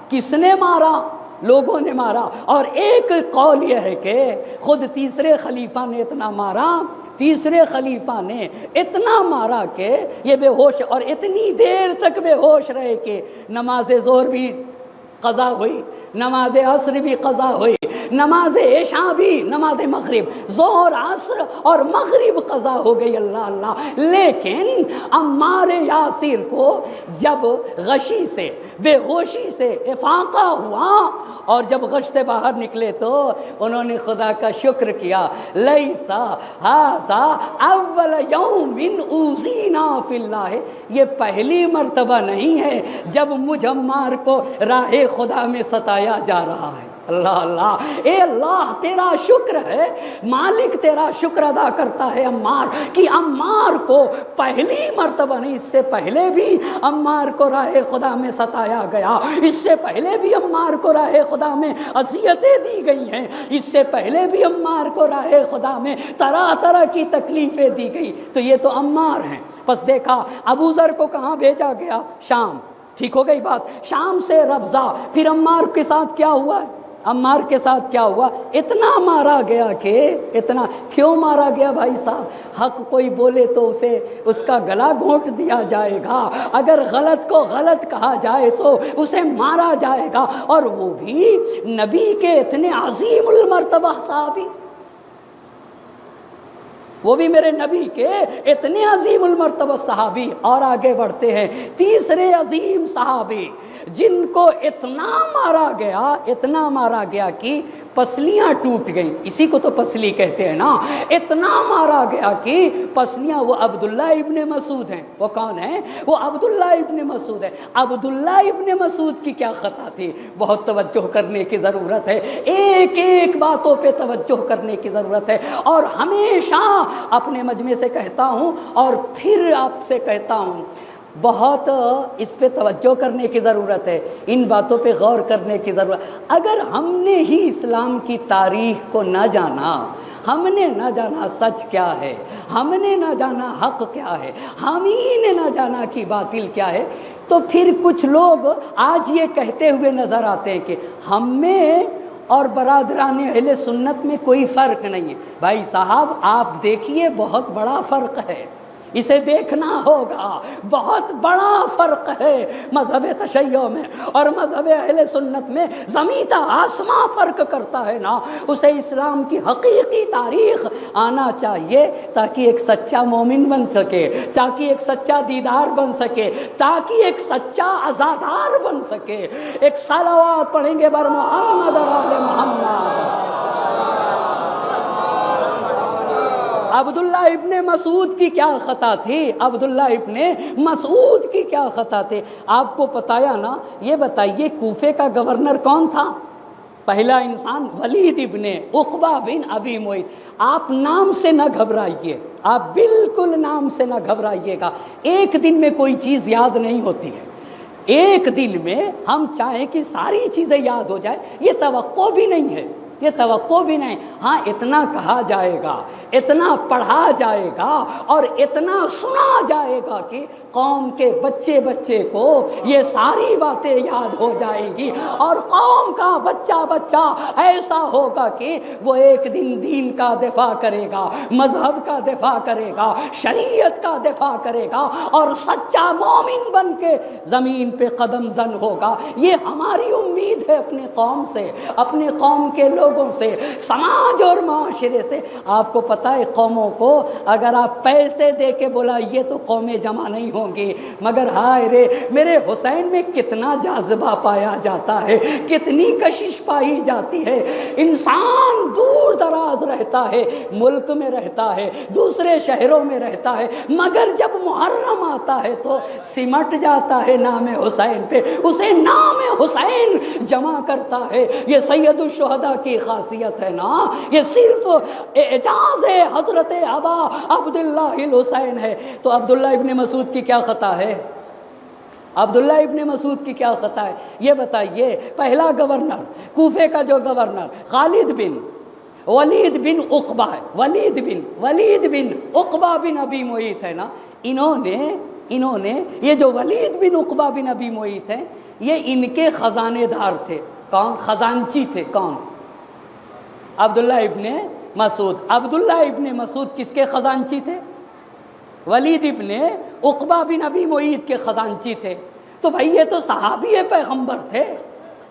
Speaker 1: کس نے مارا؟ لوگوں نے مارا۔ اور ایک قول یہ ہے کہ خود تیسرے خلیفہ نے اتنا مارا، تیسرے خلیفہ نے اتنا مارا کہ یہ بے ہوش، اور اتنی دیر تک بے ہوش رہے کہ نماز ظہر بھی قضا ہوئی، نماز عصر بھی قضا ہوئی، نماز عشاء بھی، نماز مغرب، ظہر عصر اور مغرب قضا ہو گئی۔ اللہ اللہ۔ لیکن عمار یاسر کو جب غشی سے، بے ہوشی سے افاقہ ہوا اور جب غش سے باہر نکلے تو انہوں نے خدا کا شکر کیا، لیسا ھذا اول یوم اوذینا فی اللہ، یہ پہلی مرتبہ نہیں ہے جب مجھ عمار کو راہ خدا میں ستایا جا رہا ہے۔ اللہ اللہ۔ اے اللہ تیرا شکر ہے، مالک تیرا شکر ادا کرتا ہے عمار کہ عمار کو پہلی مرتبہ نہیں، اس سے پہلے بھی عمار کو راہ خدا میں ستایا گیا، اس سے پہلے بھی عمار کو راہ خدا میں اذیتیں دی گئی ہیں، اس سے پہلے بھی عمار کو راہ خدا میں طرح طرح کی تکلیفیں دی گئی۔ تو یہ تو عمار ہیں۔ پس دیکھا ابو ذر کو کہاں بھیجا گیا؟ شام۔ ٹھیک ہو گئی بات؟ شام سے ربضہ۔ پھر عمار کے ساتھ کیا ہوا؟ عمار کے ساتھ کیا ہوا؟ اتنا مارا گیا کہ اتنا۔ کیوں مارا گیا بھائی صاحب؟ حق کوئی بولے تو اسے اس کا گلا گھونٹ دیا جائے گا، اگر غلط کو غلط کہا جائے تو اسے مارا جائے گا، اور وہ بھی نبی کے اتنے عظیم المرتبہ صحابی، وہ بھی میرے نبی کے اتنے عظیم المرتبہ صحابی۔ اور آگے بڑھتے ہیں، تیسرے عظیم صحابی جن کو اتنا مارا گیا کہ پسلیاں ٹوٹ گئیں، اسی کو تو پسلی کہتے ہیں نا، اتنا مارا گیا کہ پسلیاں، وہ عبداللہ ابن مسعود ہیں۔ وہ کون ہیں؟ وہ عبداللہ ابن مسعود ہے۔ عبداللہ ابن مسعود کی کیا خطا تھی؟ بہت توجہ کرنے کی ضرورت ہے، ایک ایک باتوں پہ توجہ کرنے کی ضرورت ہے، اور ہمیشہ اپنے مجمع سے کہتا ہوں اور پھر آپ سے کہتا ہوں، بہت اس پہ توجہ کرنے کی ضرورت ہے، ان باتوں پہ غور کرنے کی ضرورت۔ اگر ہم نے ہی اسلام کی تاریخ کو نہ جانا، ہم نے نہ جانا سچ کیا ہے، ہم نے نہ جانا حق کیا ہے، ہم ہی نے نہ جانا کہ باطل کیا ہے، تو پھر کچھ لوگ آج یہ کہتے ہوئے نظر آتے ہیں کہ ہم میں اور برادران اہل سنت میں کوئی فرق نہیں ہے۔ بھائی صاحب آپ دیکھیے، بہت بڑا فرق ہے، اسے دیکھنا ہوگا، بہت بڑا فرق ہے مذہب تشیع میں اور مذہب اہل سنت میں، زمین تا آسمان فرق کرتا ہے نا۔ اسے اسلام کی حقیقی تاریخ آنا چاہیے تاکہ ایک سچا مومن بن سکے، تاکہ ایک سچا دیدار بن سکے، تاکہ ایک سچا عزادار بن سکے۔ ایک صلوات پڑھیں گے بر محمد اور آل محمد۔ عبداللہ ابن مسعود کی کیا خطا تھی؟ عبداللہ ابن مسعود کی کیا خطا تھی؟ آپ کو پتایا نا؟ یہ بتائیے کوفے کا گورنر کون تھا؟
Speaker 2: پہلا انسان ولید ابن عقبہ بن ابی معیط. آپ نام سے نہ گھبرائیے، آپ بالکل نام سے نہ گھبرائیے گا. ایک دن میں کوئی چیز یاد نہیں ہوتی ہے. ایک دن میں ہم چاہیں کہ ساری چیزیں یاد ہو جائے، یہ توقع بھی نہیں ہے، یہ توقع بھی نہیں. ہاں اتنا کہا جائے گا، اتنا پڑھا جائے گا اور اتنا سنا جائے گا کہ قوم کے بچے بچے کو یہ ساری باتیں یاد ہو جائیں گی، اور قوم کا بچہ بچہ ایسا ہوگا کہ وہ ایک دن دین کا دفاع کرے گا، مذہب کا دفاع کرے گا، شریعت کا دفاع کرے گا، اور سچا مومن بن کے زمین پہ قدم زن ہوگا. یہ ہماری امید ہے اپنے قوم سے، اپنے قوم کے لوگوں سے، سماج اور معاشرے سے. آپ کو پتہ ہے قوموں کو اگر آپ پیسے دے کے بلائیے تو قومیں جمع نہیں ہوں گی، مگر ہائے رے میرے حسین میں کتنا جاذبہ پایا جاتا ہے، کتنی کشش پائی جاتی ہے. انسان دور دراز رہتا ہے، ملک میں رہتا ہے، دوسرے شہروں میں رہتا ہے، مگر جب محرم آتا ہے تو سمٹ جاتا ہے نام حسین پہ، اسے نام حسین جمع کرتا ہے. یہ سید الشہداء کی خاصیت ہے نا، یہ صرف اعجاز حضرت ابا عبداللہ الحسین ہے. تو عبداللہ ابن مسعود کی کیا خطا ہے؟ عبداللہ ابن مسعود کی کیا خطا ہے یہ بتائیے. پہلا گورنر کوفے کا جو گورنر خالد بن ولید بن عقبہ ہے، ولید بن عقبہ بن ابی معیط ہے نا، انہوں نے یہ جو ولید بن عقبہ بن ابی معیط ہیں یہ ان کے خزانے دار تھے. کون خزانچی تھے؟ کون؟ عبداللہ ابن مسعود. عبداللہ ابن مسعود کس کے خزانچی تھے؟ ولید ابن عقبہ بن ابی معیط کے خزانچی تھے. تو بھائی یہ تو صحابی پیغمبر تھے،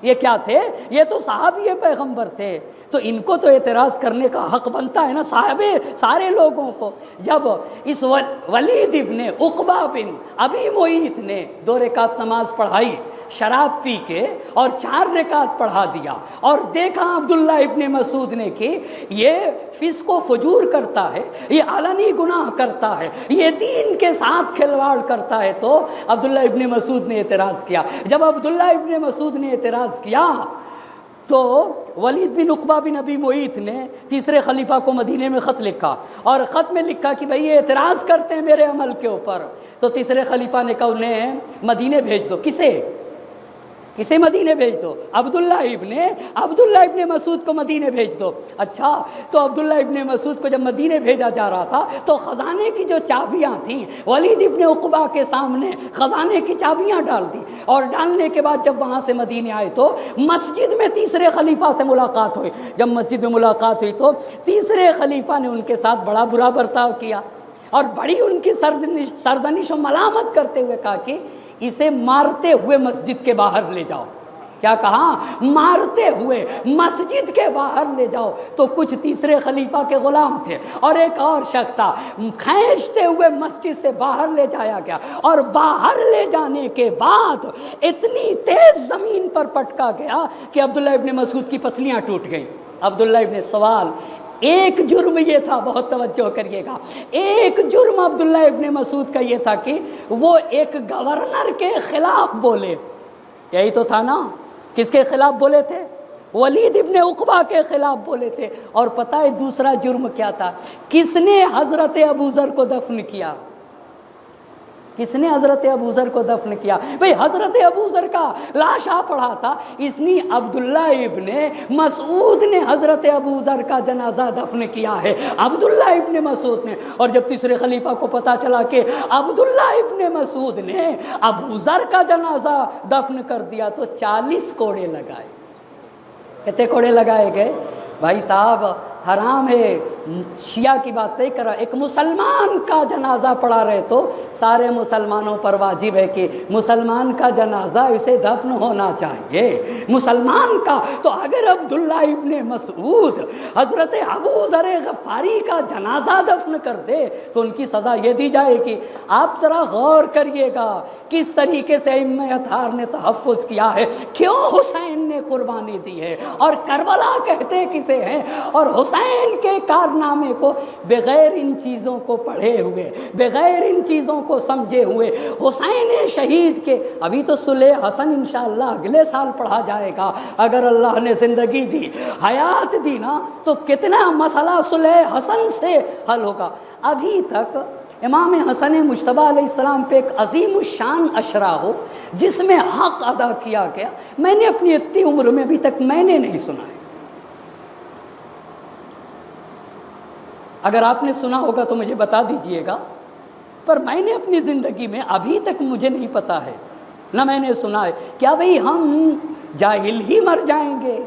Speaker 2: یہ کیا تھے؟ یہ تو صحابی پیغمبر تھے. تو ان کو تو اعتراض کرنے کا حق بنتا ہے نا صحابے سارے لوگوں کو. جب اس ولید ابن عقبہ بن ابی معیط نے 2 رکعت نماز پڑھائی شراب پی کے اور 4 رکعت پڑھا دیا، اور دیکھا عبداللہ ابن مسعود نے کہ یہ فسق و فجور کرتا ہے، یہ علنی گناہ کرتا ہے، یہ دین کے ساتھ کھلواڑ کرتا ہے، تو عبداللہ ابن مسعود نے اعتراض کیا. جب عبداللہ ابن مسعود نے اعتراض کیا تو ولید بن عقبہ بن ابی معیط نے تیسرے خلیفہ کو مدینے میں خط لکھا، اور خط میں لکھا کہ بھئی یہ اعتراض کرتے ہیں میرے عمل کے اوپر. تو تیسرے خلیفہ نے کہا انہیں مدینے بھیج دو. کسے مدینے بھیج دو؟ عبداللہ ابن مسعود کو مدینے بھیج دو. اچھا، تو عبداللہ ابن مسعود کو جب مدینے بھیجا جا رہا تھا تو خزانے کی جو چابیاں تھیں ولید ابن عقبہ کے سامنے خزانے کی چابیاں ڈال دی، اور ڈالنے کے بعد جب وہاں سے مدینے آئے تو مسجد میں تیسرے خلیفہ سے ملاقات ہوئی. جب مسجد میں ملاقات ہوئی تو تیسرے خلیفہ نے ان کے ساتھ بڑا برا برتاؤ کیا، اور بڑی ان کی سرزنش و ملامت کرتے ہوئے کہا کہ اسے مارتے ہوئے مسجد کے باہر لے جاؤ. کیا کہا؟ مارتے ہوئے مسجد کے باہر لے جاؤ. تو کچھ تیسرے خلیفہ کے غلام تھے اور ایک اور شخص تھا، کھینچتے ہوئے مسجد سے باہر لے جایا گیا، اور باہر لے جانے کے بعد اتنی تیز زمین پر پٹکا گیا کہ عبداللہ ابن مسعود کی پسلیاں ٹوٹ گئیں. عبداللہ ابن سوال ایک جرم یہ تھا، بہت توجہ کریے گا، ایک جرم عبداللہ ابن مسعود کا یہ تھا کہ وہ ایک گورنر کے خلاف بولے. یہی تو تھا نا، کس کے خلاف بولے تھے؟ ولید ابن عقبہ کے خلاف بولے تھے. اور پتہ ہے دوسرا جرم کیا تھا؟ کس نے حضرت ابوذر کو دفن کیا؟ کس نے حضرت ابوذر کو دفن کیا؟ بھئی حضرت ابوذر کا لاشا پڑا تھا، اس نے عبداللہ ابن مسعود نے حضرت ابوذر کا جنازہ دفن کیا ہے، عبداللہ ابن مسعود نے. اور جب تیسرے خلیفہ کو پتا چلا کہ عبداللہ ابن مسعود نے ابوذر کا جنازہ دفن کر دیا تو 40 کوڑے لگائے. کتنے کوڑے لگائے گئے؟ بھائی صاحب حرام ہے، شیعہ کی بات نہیں کر رہا، ایک مسلمان کا جنازہ پڑھا رہے تو سارے مسلمانوں پر واجب ہے کہ مسلمان کا جنازہ اسے دفن ہونا چاہیے، مسلمان کا. تو اگر عبداللہ ابن مسعود حضرت ابوذر غفاری کا جنازہ دفن کر دے تو ان کی سزا یہ دی جائے گی. آپ ذرا غور کریے گا کس طریقے سے ائمہ اطہار نے تحفظ کیا ہے، کیوں حسین نے قربانی دی ہے، اور کربلا کہتے کسے ہیں، اور حسین کے کارنامے کو بغیر ان چیزوں کو پڑھے ہوئے، بغیر ان چیزوں کو سمجھے ہوئے، حسین شہید کے، ابھی تو صلح حسن انشاءاللہ اگلے سال پڑھا جائے گا اگر اللہ نے زندگی دی، حیات دی نا، تو کتنا مسئلہ صلح حسن سے حل ہوگا۔ ابھی تک امام حسن مجتبیٰ علیہ السلام پہ ایک عظیم الشان اشرا ہو جس میں حق ادا کیا گیا، میں نے اپنی اتنی عمر میں ابھی تک میں نے نہیں سنا ہے۔ اگر آپ نے سنا ہوگا تو مجھے بتا دیجئے گا، پر میں نے اپنی زندگی میں ابھی تک مجھے نہیں پتا ہے، نہ میں نے سنا ہے۔ کیا بھئی ہم جاہل ہی مر جائیں گے؟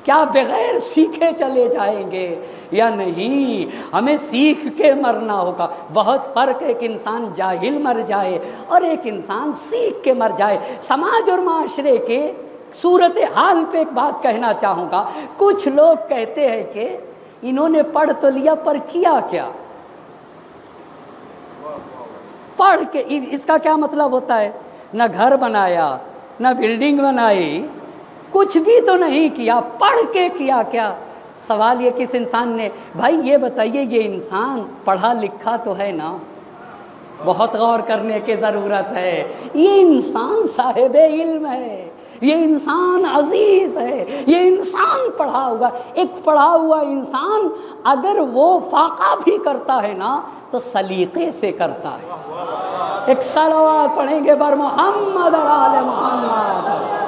Speaker 2: کیا بغیر سیکھے چلے جائیں گے یا نہیں؟ ہمیں سیکھ کے مرنا ہوگا۔ بہت فرق ہے ایک انسان جاہل مر جائے اور ایک انسان سیکھ کے مر جائے۔ سماج اور معاشرے کے صورتحال پہ ایک بات کہنا چاہوں گا۔ کچھ لوگ کہتے ہیں کہ انہوں نے پڑھ تو لیا پر کیا کیا؟ پڑھ کے اس کا کیا مطلب ہوتا ہے؟ نہ گھر بنایا، نہ بلڈنگ بنائی، کچھ بھی تو نہیں کیا، پڑھ کے کیا کیا؟ سوال یہ کس انسان نے، بھائی یہ بتائیے یہ انسان پڑھا لکھا تو ہے نا؟ بہت غور کرنے کی ضرورت ہے۔ یہ انسان صاحب علم ہے، یہ انسان عزیز ہے، یہ انسان پڑھا ہوا۔ ایک پڑھا ہوا انسان اگر وہ فاقہ بھی کرتا ہے نا تو سلیقے سے کرتا ہے۔ ایک صلوات پڑھیں گے بر محمد اور آل محمد۔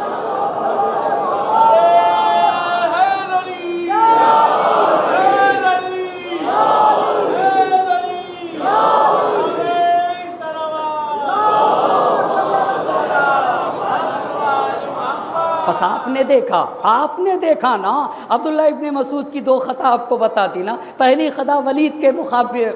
Speaker 2: بس آپ نے دیکھا نا، عبداللہ ابن مسعود کی دو خطا آپ کو بتا دی نا۔ پہلی خطا ولید کے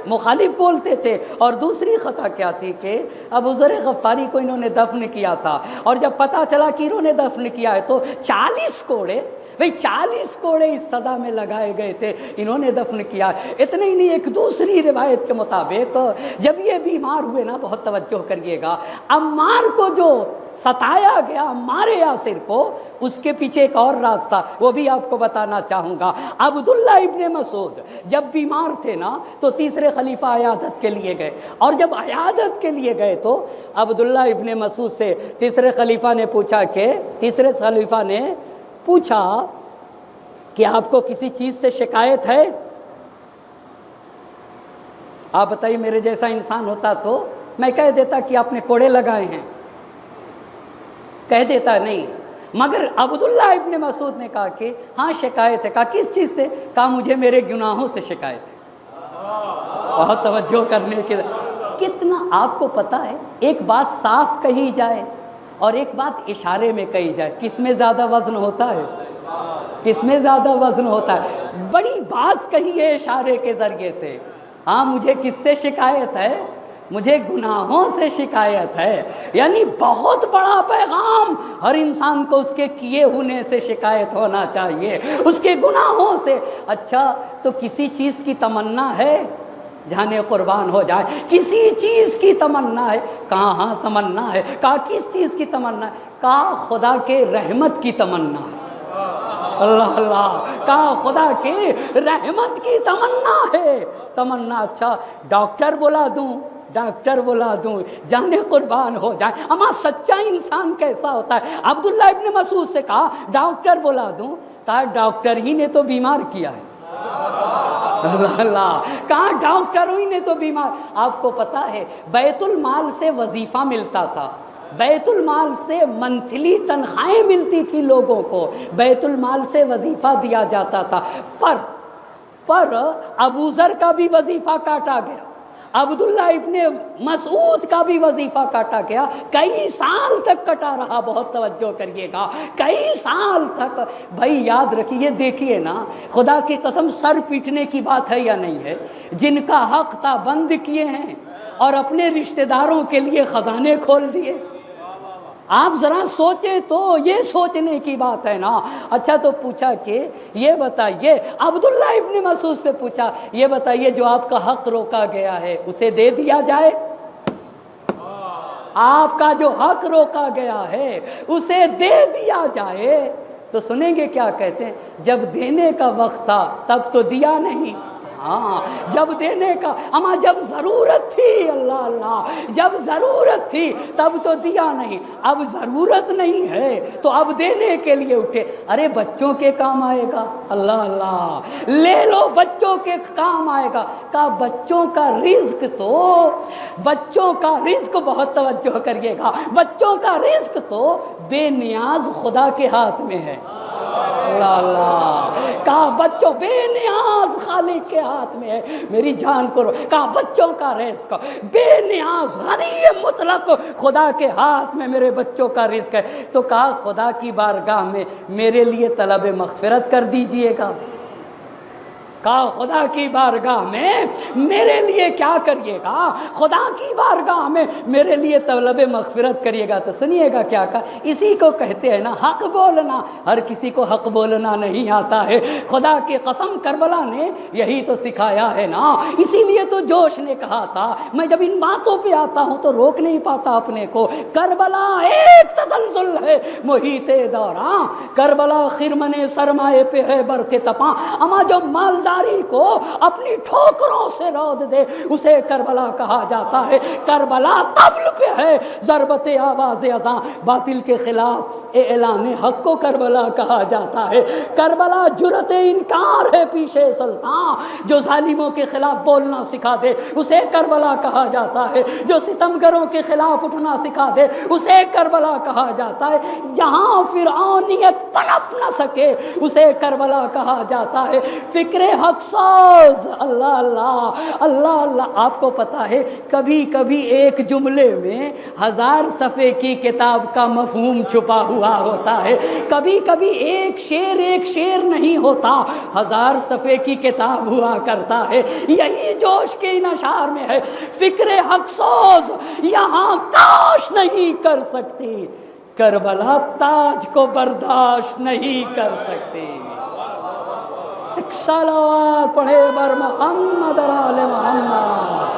Speaker 2: مخالف بولتے تھے، اور دوسری خطا کیا تھی کہ ابو ذر غفاری کو انہوں نے دفن کیا تھا، اور جب پتہ چلا کہ انہوں نے دفن کیا ہے تو 40 کوڑے، بھئی 40 کوڑے اس سزا میں لگائے گئے تھے، انہوں نے دفن کیا۔ اتنا ہی نہیں، ایک دوسری روایت کے مطابق جب یہ بیمار ہوئے نا، بہت توجہ کریے گا، عمار کو جو ستایا گیا، عمار یاسر کو، اس کے پیچھے ایک اور راز تھا، وہ بھی آپ کو بتانا چاہوں گا۔ عبداللہ ابن مسعود جب بیمار تھے نا تو تیسرے خلیفہ عیادت کے لیے گئے، اور جب عیادت کے لیے گئے تو عبداللہ ابن مسعود سے تیسرے خلیفہ نے پوچھا کہ آپ کو کسی چیز سے شکایت ہے؟ آپ بتائیے، میرے جیسا انسان ہوتا تو میں کہہ دیتا کہ آپ نے کوڑے لگائے ہیں، کہہ دیتا نہیں، مگر عبداللہ ابن مسعود نے کہا کہ ہاں شکایت ہے۔ کہا کس چیز سے؟ کہا مجھے میرے گناہوں سے شکایت ہے۔ بہت توجہ کرنے کے، کتنا آپ کو پتا ہے، ایک بات صاف کہی جائے اور ایک بات اشارے میں کہی جائے، کس میں زیادہ وزن ہوتا ہے؟ کس میں زیادہ وزن ہوتا ہے؟ بڑی بات کہی ہے اشارے کے ذریعے سے، ہاں مجھے کس سے شکایت ہے؟ مجھے گناہوں سے شکایت ہے، یعنی بہت بڑا پیغام۔ ہر انسان کو اس کے کیے ہونے سے شکایت ہونا چاہیے، اس کے گناہوں سے۔ اچھا تو کسی چیز کی تمنا ہے؟ جانے قربان ہو جائے، کسی چیز کی تمنا ہے؟ کہا ہاں تمنا ہے۔ کہا کس چیز کی تمنا ہے؟ کہا خدا کے رحمت کی تمنا ہے۔ اللہ اللہ، کہا خدا کے رحمت کی تمنا ہے۔ تمنا، اچھا ڈاکٹر بلا دوں، جانے قربان ہو جائے۔ اما سچا انسان کیسا ہوتا ہے؟ عبداللہ ابن مسعود سے کہا ڈاکٹر بلا دوں، کہا ڈاکٹر ہی نے تو بیمار کیا ہے۔ اللہ، کہا ڈاکٹر ہی نے تو بیمار۔ آپ کو پتا ہے بیت المال سے وظیفہ ملتا تھا، بیت المال سے منتھلی تنخواہیں ملتی تھی لوگوں کو، بیت المال سے وظیفہ دیا جاتا تھا، پر ابو ذر کا بھی وظیفہ کاٹا گیا، عبداللہ ابن مسعود کا بھی وظیفہ کاٹا گیا، کئی سال تک کٹا رہا۔ بہت توجہ کریے گا، کئی سال تک۔ بھائی یاد رکھیے، دیکھیے نا، خدا کی قسم سر پیٹنے کی بات ہے یا نہیں ہے؟ جن کا حق تھا بند کیے ہیں اور اپنے رشتہ داروں کے لیے خزانے کھول دیے۔ آپ ذرا سوچیں تو یہ سوچنے کی بات ہے نا۔ اچھا تو پوچھا کہ یہ بتائیے، عبداللہ ابن مسعود سے پوچھا یہ بتائیے جو آپ کا حق روکا گیا ہے اسے دے دیا جائے؟ آپ کا جو حق روکا گیا ہے اسے دے دیا جائے؟ تو سنیں گے کیا کہتے ہیں، جب دینے کا وقت تھا تب تو دیا نہیں، ہاں جب دینے کا، اما جب ضرورت تھی، اللہ اللہ، جب ضرورت تھی تب تو دیا نہیں، اب ضرورت نہیں ہے تو اب دینے کے لیے اٹھے، ارے بچوں کے کام آئے گا، اللہ اللہ لے لو بچوں کے کام آئے گا، کہا بچوں کا رزق تو، بچوں کا رزق بہت توجہ کریے گا، بچوں کا رزق تو بے نیاز خدا کے ہاتھ میں ہے، اللہ اللہ، کہا بچوں بے نیاز خالق کے ہاتھ میں ہے، میری جان کو، کہا بچوں کا رزق بے نیاز غنی مطلق خدا کے ہاتھ میں میرے بچوں کا رزق ہے، تو کہا خدا کی بارگاہ میں میرے لیے طلب مغفرت کر دیجئے گا، کہا خدا کی بارگاہ میں میرے لیے کیا کریے گا، خدا کی بارگاہ میں میرے لیے طلب مغفرت کریے گا، تو سنیے گا کیا کہا، اسی کو کہتے ہیں نا حق بولنا، ہر کسی کو حق بولنا نہیں آتا ہے، خدا کی قسم کربلا نے یہی تو سکھایا ہے نا، اسی لیے تو جوش نے کہا تھا، میں جب ان باتوں پہ آتا ہوں تو روک نہیں پاتا اپنے کو، کربلا ایک تسلسل ہے محیط دوراں، کربلا خرمن سرمائے پہ ہے برق تپاں، اما جو مالدار کو اپنی ٹھوکروں سے رود دے اسے کربلا کہا جاتا ہے، کربلا طبل پہ ہے ضربت آواز اذاں، باطل کے خلاف اعلان حق کو کربلا کہا جاتا ہے، کربلا جرأت انکار ہے پیشے سلطان، جو ظالموں کے خلاف بولنا سکھا دے اسے کربلا کہا جاتا ہے، جو ستمگروں کے خلاف اٹھنا سکھا دے اسے کربلا کہا جاتا ہے، جہاں فرعونیت پنپ نہ سکے اسے کربلا کہا جاتا ہے، فکر حق ساز، اللہ اللہ اللہ اللہ، آپ کو پتا ہے کبھی کبھی ایک جملے میں 1000 صفحے کی کتاب کا مفہوم چھپا ہوا ہوتا ہے، کبھی کبھی ایک شعر نہیں ہوتا، 1000 صفحے کی کتاب ہوا کرتا ہے، یہی جوش کے ان اشعار میں ہے، فکر حق سوز یہاں کاش نہیں کر سکتی، کربلا تاج کو برداشت نہیں کر سکتی، ایک صلوات پڑھے بر محمد اور آل محمد،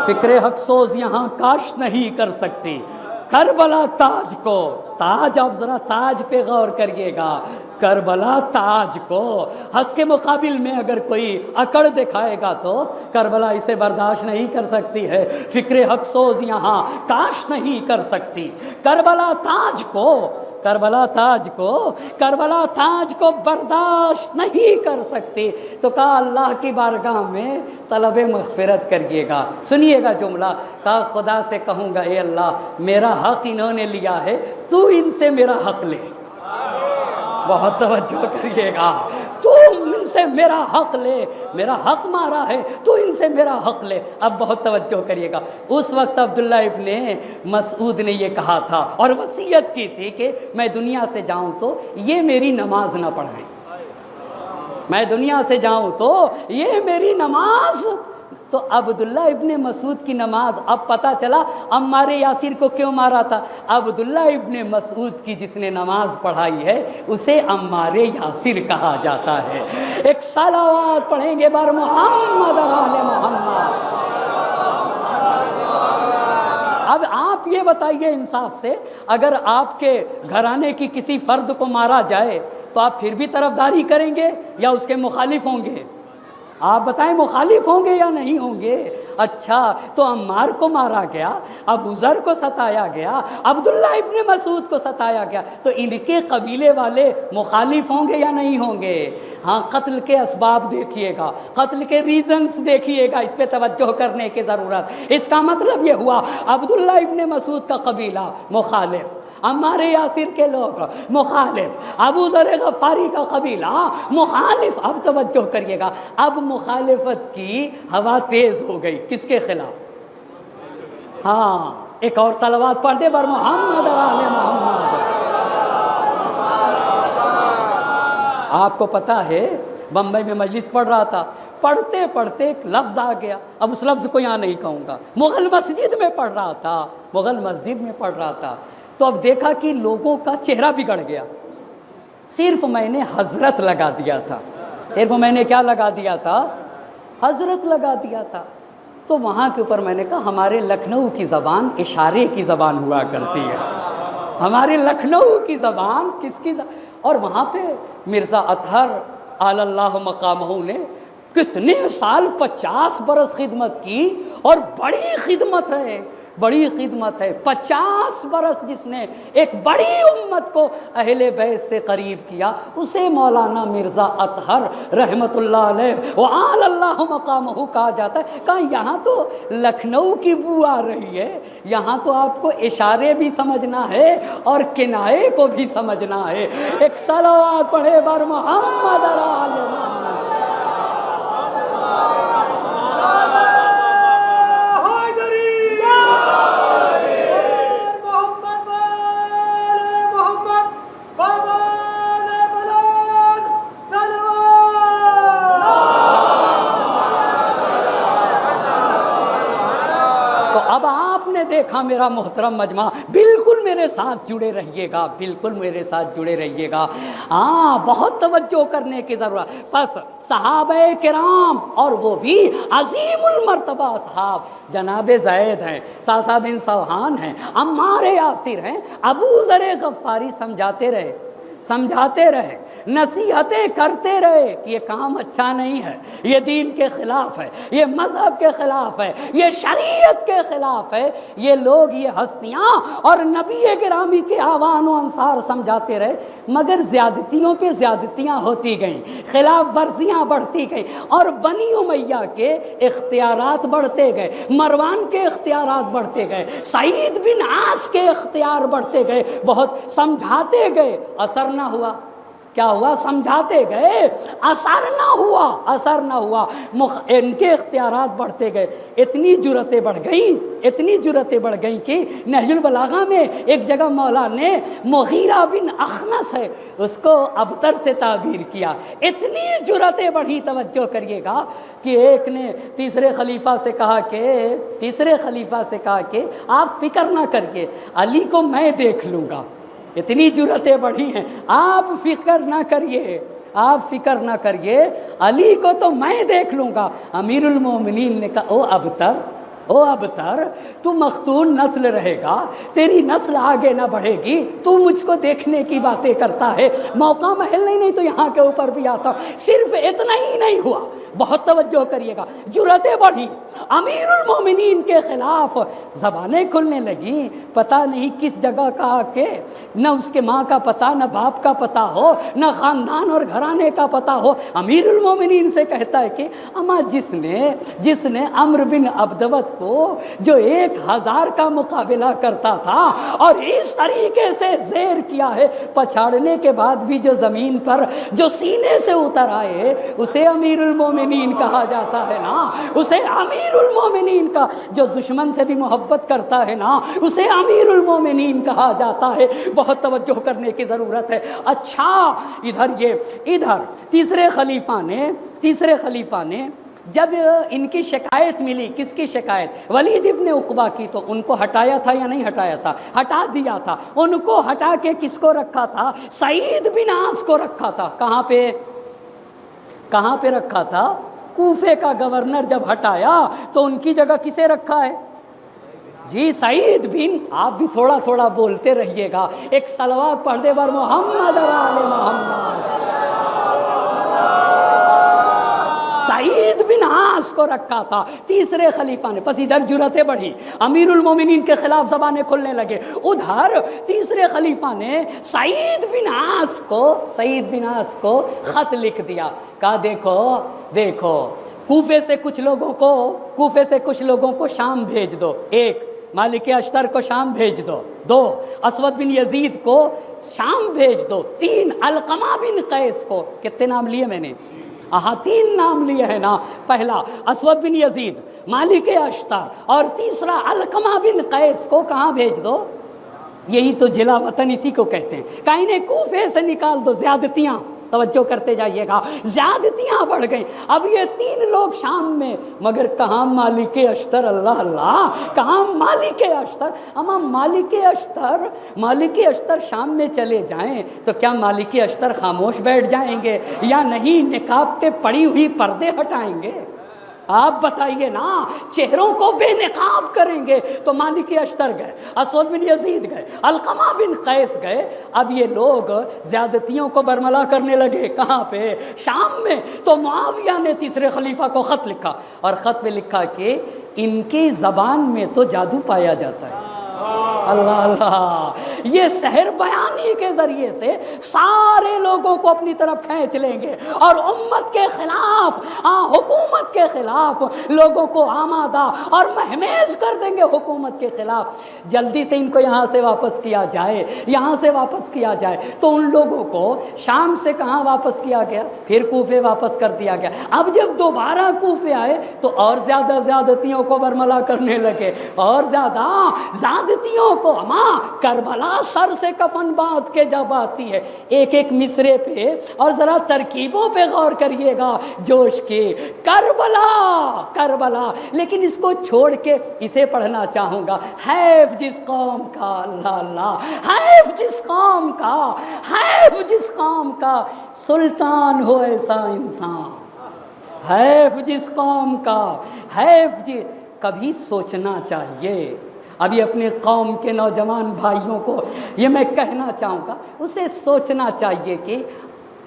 Speaker 2: فکر حق سوز یہاں کاش نہیں کر سکتی، کربلا تاج کو، تاج، آپ ذرا تاج پہ غور کریے گا، کربلا تاج کو، حق کے مقابل میں اگر کوئی اکڑ دکھائے گا تو کربلا اسے برداشت نہیں کر سکتی ہے، فکر حق سوز یہاں کاش نہیں کر سکتی، کربلا تاج کو، کربلا تاج کو، کربلا تاج کو برداشت نہیں کر سکتی، تو کہا اللہ کی بارگاہ میں طلب مغفرت کریے گا، سنیے گا جملہ، کہا خدا سے کہوں گا اے اللہ میرا حق انہوں نے لیا ہے تو ان سے میرا حق لے، بہت توجہ کریے گا، تو ان سے میرا حق لے، میرا حق مارا ہے تو ان سے میرا حق لے، اب بہت توجہ کریے گا، اس وقت عبداللہ ابن مسعود نے یہ کہا تھا اور وصیت کی تھی کہ میں دنیا سے جاؤں تو یہ میری نماز نہ پڑھائیں، میں دنیا سے جاؤں تو یہ میری نماز، تو عبداللہ ابن مسعود کی نماز، اب پتہ چلا عمار یاسر کو کیوں مارا تھا، عبداللہ ابن مسعود کی جس نے نماز پڑھائی ہے اسے عمار یاسر کہا جاتا ہے، ایک صلوات پڑھیں گے بر محمد اور آل محمد، اب آپ یہ بتائیے انصاف سے، اگر آپ کے گھرانے کی کسی فرد کو مارا جائے تو آپ پھر بھی طرفداری کریں گے یا اس کے مخالف ہوں گے؟ آپ بتائیں مخالف ہوں گے یا نہیں ہوں گے؟ اچھا تو عمار کو مارا گیا، ابو ذر کو ستایا گیا، عبداللہ ابن مسعود کو ستایا گیا، تو ان کے قبیلے والے مخالف ہوں گے یا نہیں ہوں گے؟ ہاں قتل کے اسباب دیکھیے گا، قتل کے ریزنز دیکھیے گا، اس پہ توجہ کرنے کی ضرورت، اس کا مطلب یہ ہوا عبداللہ ابن مسعود کا قبیلہ مخالف، عمار یاسر کے لوگ مخالف، ابو ذر غفاری کا قبیلہ مخالف، اب توجہ کریے گا، اب مخالفت کی ہوا تیز ہو گئی، کس کے خلاف؟ ہاں ایک اور صلوات پڑھ دے بر محمد اور آل محمد، آپ کو پتا ہے بمبئی میں مجلس پڑھ رہا تھا، پڑھتے پڑھتے ایک لفظ آ گیا، اب اس لفظ کو یہاں نہیں کہوں گا، مغل مسجد میں پڑھ رہا تھا، مغل مسجد میں پڑھ رہا تھا، تو اب دیکھا کہ لوگوں کا چہرہ بگڑ گیا، صرف میں نے حضرت لگا دیا تھا، صرف میں نے کیا لگا دیا تھا؟ حضرت لگا دیا تھا۔ تو وہاں کے اوپر میں نے کہا ہمارے لکھنؤ کی زبان اشارے کی زبان ہوا کرتی ہے، ہمارے لکھنؤ کی زبان کس کی اور وہاں پہ مرزا اطہر اعلی اللہ مقامہ نے کتنے سال 50 برس خدمت کی، اور بڑی خدمت ہے، بڑی خدمت ہے۔ 50 برس جس نے ایک بڑی امت کو اہل بیت سے قریب کیا، اسے مولانا مرزا اطہر رحمت اللہ علیہ وعلی اللہ مقامہ کہا جاتا ہے۔ کہا یہاں تو لکھنؤ کی بو آ رہی ہے، یہاں تو آپ کو اشارے بھی سمجھنا ہے اور کنائے کو بھی سمجھنا ہے۔ ایک صلوات پڑھے بر محمد آل محمد۔ اب آپ نے دیکھا میرا محترم مجمع، بالکل میرے ساتھ جڑے رہیے گا، بالکل میرے ساتھ جڑے رہیے گا۔ ہاں بہت توجہ کرنے کی ضرورت۔ پس صحابہ کرام، اور وہ بھی عظیم المرتبہ اصحاب، جناب زید ہیں، ساسا بن سوحان ہیں، عمار یاسر ہیں، ابو ذر غفاری سمجھاتے رہے، سمجھاتے رہے، نصیحتیں کرتے رہے کہ یہ کام اچھا نہیں ہے، یہ دین کے خلاف ہے، یہ مذہب کے خلاف ہے، یہ شریعت کے خلاف ہے، یہ لوگ، یہ ہستیاں اور نبی گرامی کے اعوان و انصار سمجھاتے رہے، مگر زیادتیوں پہ زیادتیاں ہوتی گئیں، خلاف ورزیاں بڑھتی گئیں، اور بنی امیہ کے اختیارات بڑھتے گئے، مروان کے اختیارات بڑھتے گئے، سعید بن عاص کے اختیار بڑھتے گئے، بہت سمجھاتے گئے، اثر نہ ہوا۔ کیا ہوا؟ سمجھاتے گئے، اثر نہ ہوا، اثر نہ ہوا، ان کے اختیارات بڑھتے گئے، اتنی جرتیں بڑھ گئیں، اتنی جرتیں بڑھ گئیں کہ نہج البلاغہ میں ایک جگہ مولا نے مغیرہ بن اخنس ہے اس کو ابتر سے تعبیر کیا، اتنی جرتیں بڑھی، توجہ کریے گا، کہ ایک نے تیسرے خلیفہ سے کہا کہ آپ فکر نہ کریے، علی کو میں دیکھ لوں گا، اتنی جرتیں بڑھی ہیں، آپ فکر نہ کریے، آپ فکر نہ کریے، علی کو تو میں دیکھ لوں گا۔ امیر المومنین نے کہا او ابتر تو مختون نسل رہے گا، تیری نسل آگے نہ بڑھے گی، تو مجھ کو دیکھنے کی باتیں کرتا ہے، موقع محل نہیں تو یہاں کے اوپر بھی آتا ہوں۔ صرف اتنا ہی نہیں ہوا، بہت توجہ کریے گا، جرتیں بڑھی، امیر المومنین کے خلاف زبانیں کھلنے لگیں، پتہ نہیں کس جگہ کا آ کے، نہ اس کے ماں کا پتہ، نہ باپ کا پتہ ہو، نہ خاندان اور گھرانے کا پتہ ہو، امیر المومنین سے کہتا ہے کہ اما جس نے عمرو بن عبدوت کو جو 1000 کا مقابلہ کرتا تھا اور اس طریقے سے زیر کیا ہے، پچھاڑنے کے بعد بھی جو زمین پر جو سینے سے اتر آئے، اسے امیر المومنین کہا جاتا ہے نا، اسے امیر المومنین کا، جو دشمن سے بھی محبت کرتا ہے نا، اسے امیر المومنین کہا جاتا ہے۔ بہت توجہ کرنے کی ضرورت ہے۔ اچھا، ادھر تیسرے خلیفہ نے جب ان کی شکایت ملی، کس کی شکایت؟ ولید ابن عقبہ کی، تو ان کو ہٹایا تھا یا نہیں ہٹایا تھا؟ ہٹا دیا تھا۔ ان کو ہٹا کے کس کو رکھا تھا؟ سعید بن عاص کو رکھا تھا۔ کہاں پہ رکھا تھا؟ کوفے کا گورنر جب ہٹایا تو ان کی جگہ کسے رکھا ہے؟ جی سعید بن، آپ بھی تھوڑا تھوڑا بولتے رہیے گا، ایک صلوات پڑھ دے بر محمد اور آل محمد۔ سعید بن عاص کو رکھا تھا تیسرے خلیفہ نے۔ پس ادھر جرتیں بڑھی، امیر المومنین کے خلاف زبانیں کھلنے لگے، ادھر تیسرے خلیفہ نے سعید بن عاص کو خط لکھ دیا، کہا دیکھو کوفے سے کچھ لوگوں کو شام بھیج دو، ایک مالک اشتر کو شام بھیج دو، 2 اسود بن یزید کو شام بھیج دو، 3 علقمہ بن قیس کو، کتنے نام لیے میں نے؟ 3 نام لیے ہیں نا، پہلا اسود بن یزید، مالک اشتر، اور تیسرا علقمہ بن قیس کو کہاں بھیج دو؟ یہی تو جلا وطن اسی کو کہتے ہیں، کہ انہیں کوفے سے نکال دو، توجہ کرتے جائیے گا، زیادتیاں بڑھ گئیں۔ اب یہ 3 لوگ شام میں، مگر کہاں مالک اشتر، اللہ اللہ، کہاں مالک اشتر؟ اما مالک اشتر شام میں چلے جائیں تو کیا مالک اشتر خاموش بیٹھ جائیں گے یا نہیں نقاب پہ پڑی ہوئی پردے ہٹائیں گے؟ آپ بتائیے نا، چہروں کو بے نقاب کریں گے تو مالک اشتر گئے، اسود بن یزید گئے، علقمہ بن قیس گئے۔ اب یہ لوگ زیادتیوں کو برملا کرنے لگے، کہاں پہ؟ شام میں۔ تو معاویہ نے تیسرے خلیفہ کو خط لکھا، اور خط میں لکھا کہ ان کی زبان میں تو جادو پایا جاتا ہے۔ اللہ اللہ، یہ سحر بیانی کے ذریعے سے سارے لوگوں کو اپنی طرف کھینچ لیں گے اور امت کے خلاف، حکومت کے خلاف لوگوں کو آمادہ اور مہمیز کر دیں گے حکومت کے خلاف۔ جلدی سے ان کو یہاں سے واپس کیا جائے، یہاں سے واپس کیا جائے۔ تو ان لوگوں کو شام سے کہاں واپس کیا گیا؟ پھر کوفے واپس کر دیا گیا۔ اب جب دوبارہ کوفے آئے تو اور زیادہ زیادتیوں کو برملا کرنے لگے، اور زیادہ زیادتیوں کو۔ ماں کربلا سر سے کفن باندھ کے جب آتی ہے، ایک ایک مصرے پہ اور ذرا ترکیبوں پہ غور کریے گا جوش کے، کربلا کربلا۔ لیکن اس کو چھوڑ کے اسے پڑھنا چاہوں گا، حیف جس قوم کا، اللہ اللہ، حیف جس قوم کا، حیف جس قوم کا سلطان ہو ایسا انسان، حیف جس قوم کا، حیف جس۔ کبھی سوچنا چاہیے۔ ابھی اپنے قوم کے نوجوان بھائیوں کو یہ میں کہنا چاہوں گا، اسے سوچنا چاہیے کہ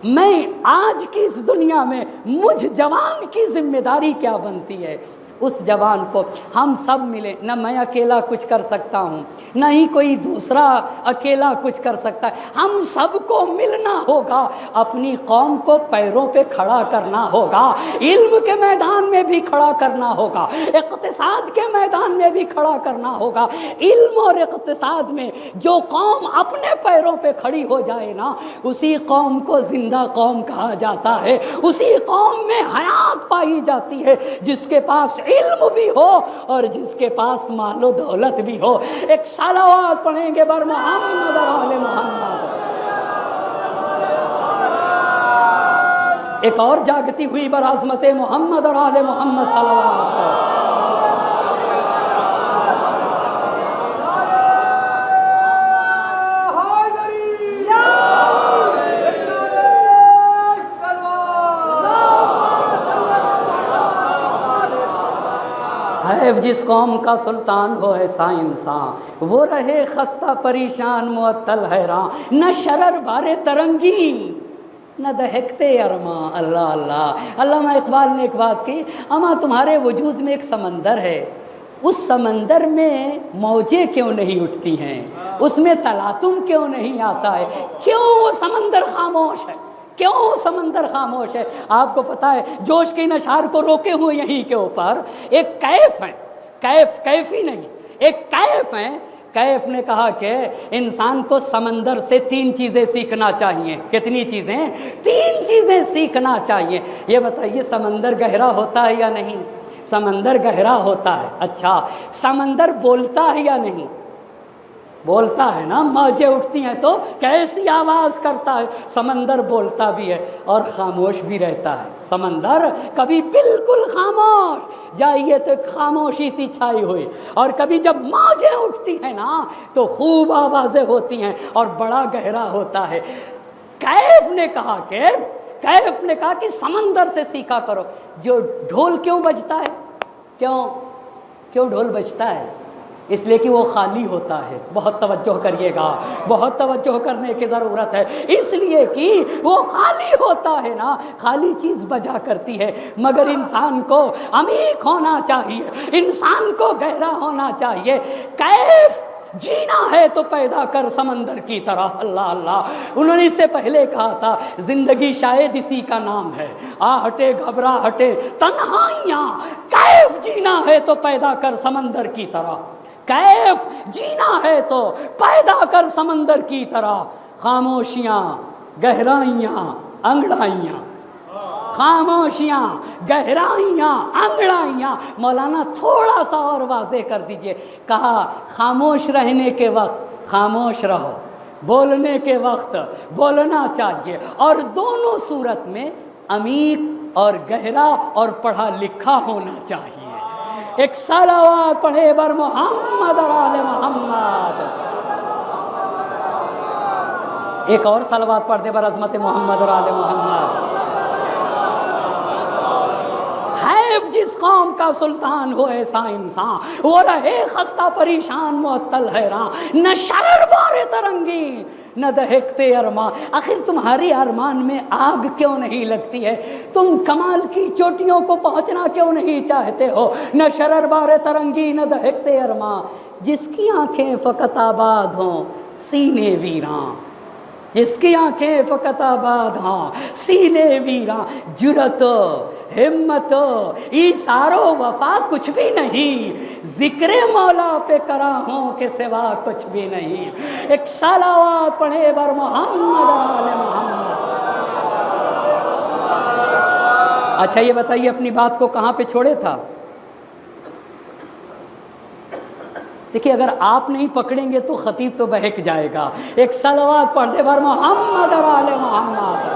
Speaker 2: میں آج کی اس دنیا میں مجھ جوان کی ذمہ داری کیا بنتی ہے۔ اس جوان کو ہم سب ملیں، نہ میں اکیلا کچھ کر سکتا ہوں، نہ ہی کوئی دوسرا اکیلا کچھ کر سکتا ہے۔ ہم سب کو ملنا ہوگا، اپنی قوم کو پیروں پہ کھڑا کرنا ہوگا، علم کے میدان میں بھی کھڑا کرنا ہوگا، اقتصاد کے میدان میں بھی کھڑا کرنا ہوگا۔ علم اور اقتصاد میں جو قوم اپنے پیروں پہ کھڑی ہو جائے نا، اسی قوم کو زندہ قوم کہا جاتا ہے، اسی قوم میں حیات پائی جاتی ہے جس کے پاس علم بھی ہو اور جس کے پاس مال و دولت بھی ہو۔ ایک صلوات پڑھیں گے بر محمد اور آل محمد۔ ایک اور جاگتی ہوئی بر عظمت محمد اور آل محمد صلوات۔ جس قوم کا سلطان ہو ایسا انسان، وہ رہے خستہ پریشان معطل حیران، نہ شرر بارے ترنگی نہ دہکتے ارماں۔ اللہ اللہ، علامہ اقبال نے ایک بات کی، اما تمہارے وجود میں ایک سمندر ہے، اس سمندر میں موجیں کیوں نہیں اٹھتی ہیں، اس میں تلاطم کیوں نہیں آتا ہے، کیوں وہ سمندر خاموش ہے، کیوں سمندر خاموش ہے؟ آپ کو پتا ہے جوش کے نشار کو روکے ہوئے یہیں کے اوپر ایک کیف ہے، کیفی نہیں، ایک کیف ہے۔ کیف نے کہا کہ انسان کو سمندر سے 3 چیزیں سیکھنا چاہیے۔ کتنی چیزیں؟ 3 چیزیں سیکھنا چاہیے۔ یہ بتائیے سمندر گہرا ہوتا ہے یا نہیں؟ سمندر گہرا ہوتا ہے۔ اچھا، سمندر بولتا ہے یا نہیں؟ بولتا ہے نا، موجیں اٹھتی ہیں تو کیسی آواز کرتا ہے۔ سمندر بولتا بھی ہے اور خاموش بھی رہتا ہے۔ سمندر کبھی بالکل خاموش، جائیے تو ایک خاموشی سی چھائی ہوئی، اور کبھی جب موجیں اٹھتی ہیں نا تو خوب آوازیں ہوتی ہیں اور بڑا گہرا ہوتا ہے۔ کیف نے کہا کہ سمندر سے سیکھا کرو۔ جو ڈھول کیوں بجتا ہے؟ کیوں ڈھول بجتا ہے؟ اس لیے کہ وہ خالی ہوتا ہے۔ بہت توجہ کریے گا، بہت توجہ کرنے کی ضرورت ہے۔ اس لیے کہ وہ خالی ہوتا ہے نا، خالی چیز بجا کرتی ہے۔ مگر انسان کو عمیق ہونا چاہیے، انسان کو گہرا ہونا چاہیے۔ کیف جینا ہے تو پیدا کر سمندر کی طرح۔ اللہ اللہ، انہوں نے اس سے پہلے کہا تھا زندگی شاید اسی کا نام ہے، آہٹے گھبراہٹے تنہائیاں۔ کیف جینا ہے تو پیدا کر سمندر کی طرح، کیف جینا ہے تو پیدا کر سمندر کی طرح۔ خاموشیاں، گہرائیاں، انگڑائیاں، خاموشیاں، گہرائیاں، انگڑائیاں۔ مولانا تھوڑا سا اور واضح کر دیجئے، کہا خاموش رہنے کے وقت خاموش رہو، بولنے کے وقت بولنا چاہیے، اور دونوں صورت میں عمیق اور گہرا اور پڑھا لکھا ہونا چاہیے۔ ایک صلوات پڑھے بر محمد اور آل محمد، ایک اور صلوات پڑھ دے بر عظمت محمد اور آل محمد۔ جس قوم کا سلطان ہو ایسا انسان، وہ رہے خستہ پریشان معطل حیران، نہ شرر بارے ترنگی نہ دہکتے ارمان۔ آخر تمہاری ارمان میں آگ کیوں نہیں لگتی ہے؟ تم کمال کی چوٹیوں کو پہنچنا کیوں نہیں چاہتے ہو؟ نہ شرر بارے ترنگی نہ دہکتے ارمان، جس کی آنکھیں فقط آباد ہوں سینے ویراں، جس کی آنکھیں فقط آباد ہاں سینے ویراں، جرت ہمت ایثار و وفا کچھ بھی نہیں، ذکر مولا پہ کرا ہوں کہ سوا کچھ بھی نہیں۔ ایک صلوات پڑھے بر محمد آل محمد۔ اچھا یہ بتائیے اپنی بات کو کہاں پہ چھوڑے تھا؟ دیکھیے اگر آپ نہیں پکڑیں گے تو خطیب تو بہک جائے گا۔ ایک صلوات پڑھ دے بر محمد اور آل محمد۔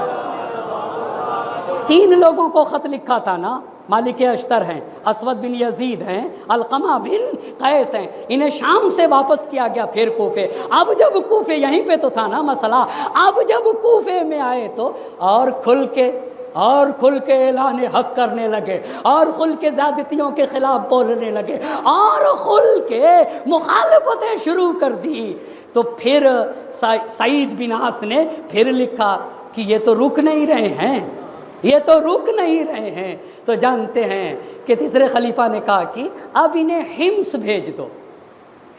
Speaker 2: 3 لوگوں کو خط لکھا تھا نا، مالک اشتر ہیں، اسود بن یزید ہیں، علقمہ بن قیس ہیں، انہیں شام سے واپس کیا گیا پھر کوفے۔ اب جب کوفے، یہیں پہ تو تھا نا مسئلہ، اب جب کوفے میں آئے تو اور کھل کے اعلان حق کرنے لگے، اور کھل کے زیادتیوں کے خلاف بولنے لگے، اور کھل کے مخالفتیں شروع کر دی۔ تو پھر سعید بن عاص نے پھر لکھا کہ یہ تو رک نہیں رہے ہیں، یہ تو رک نہیں رہے ہیں۔ تو جانتے ہیں کہ تیسرے خلیفہ نے کہا کہ اب انہیں حمص بھیج دو۔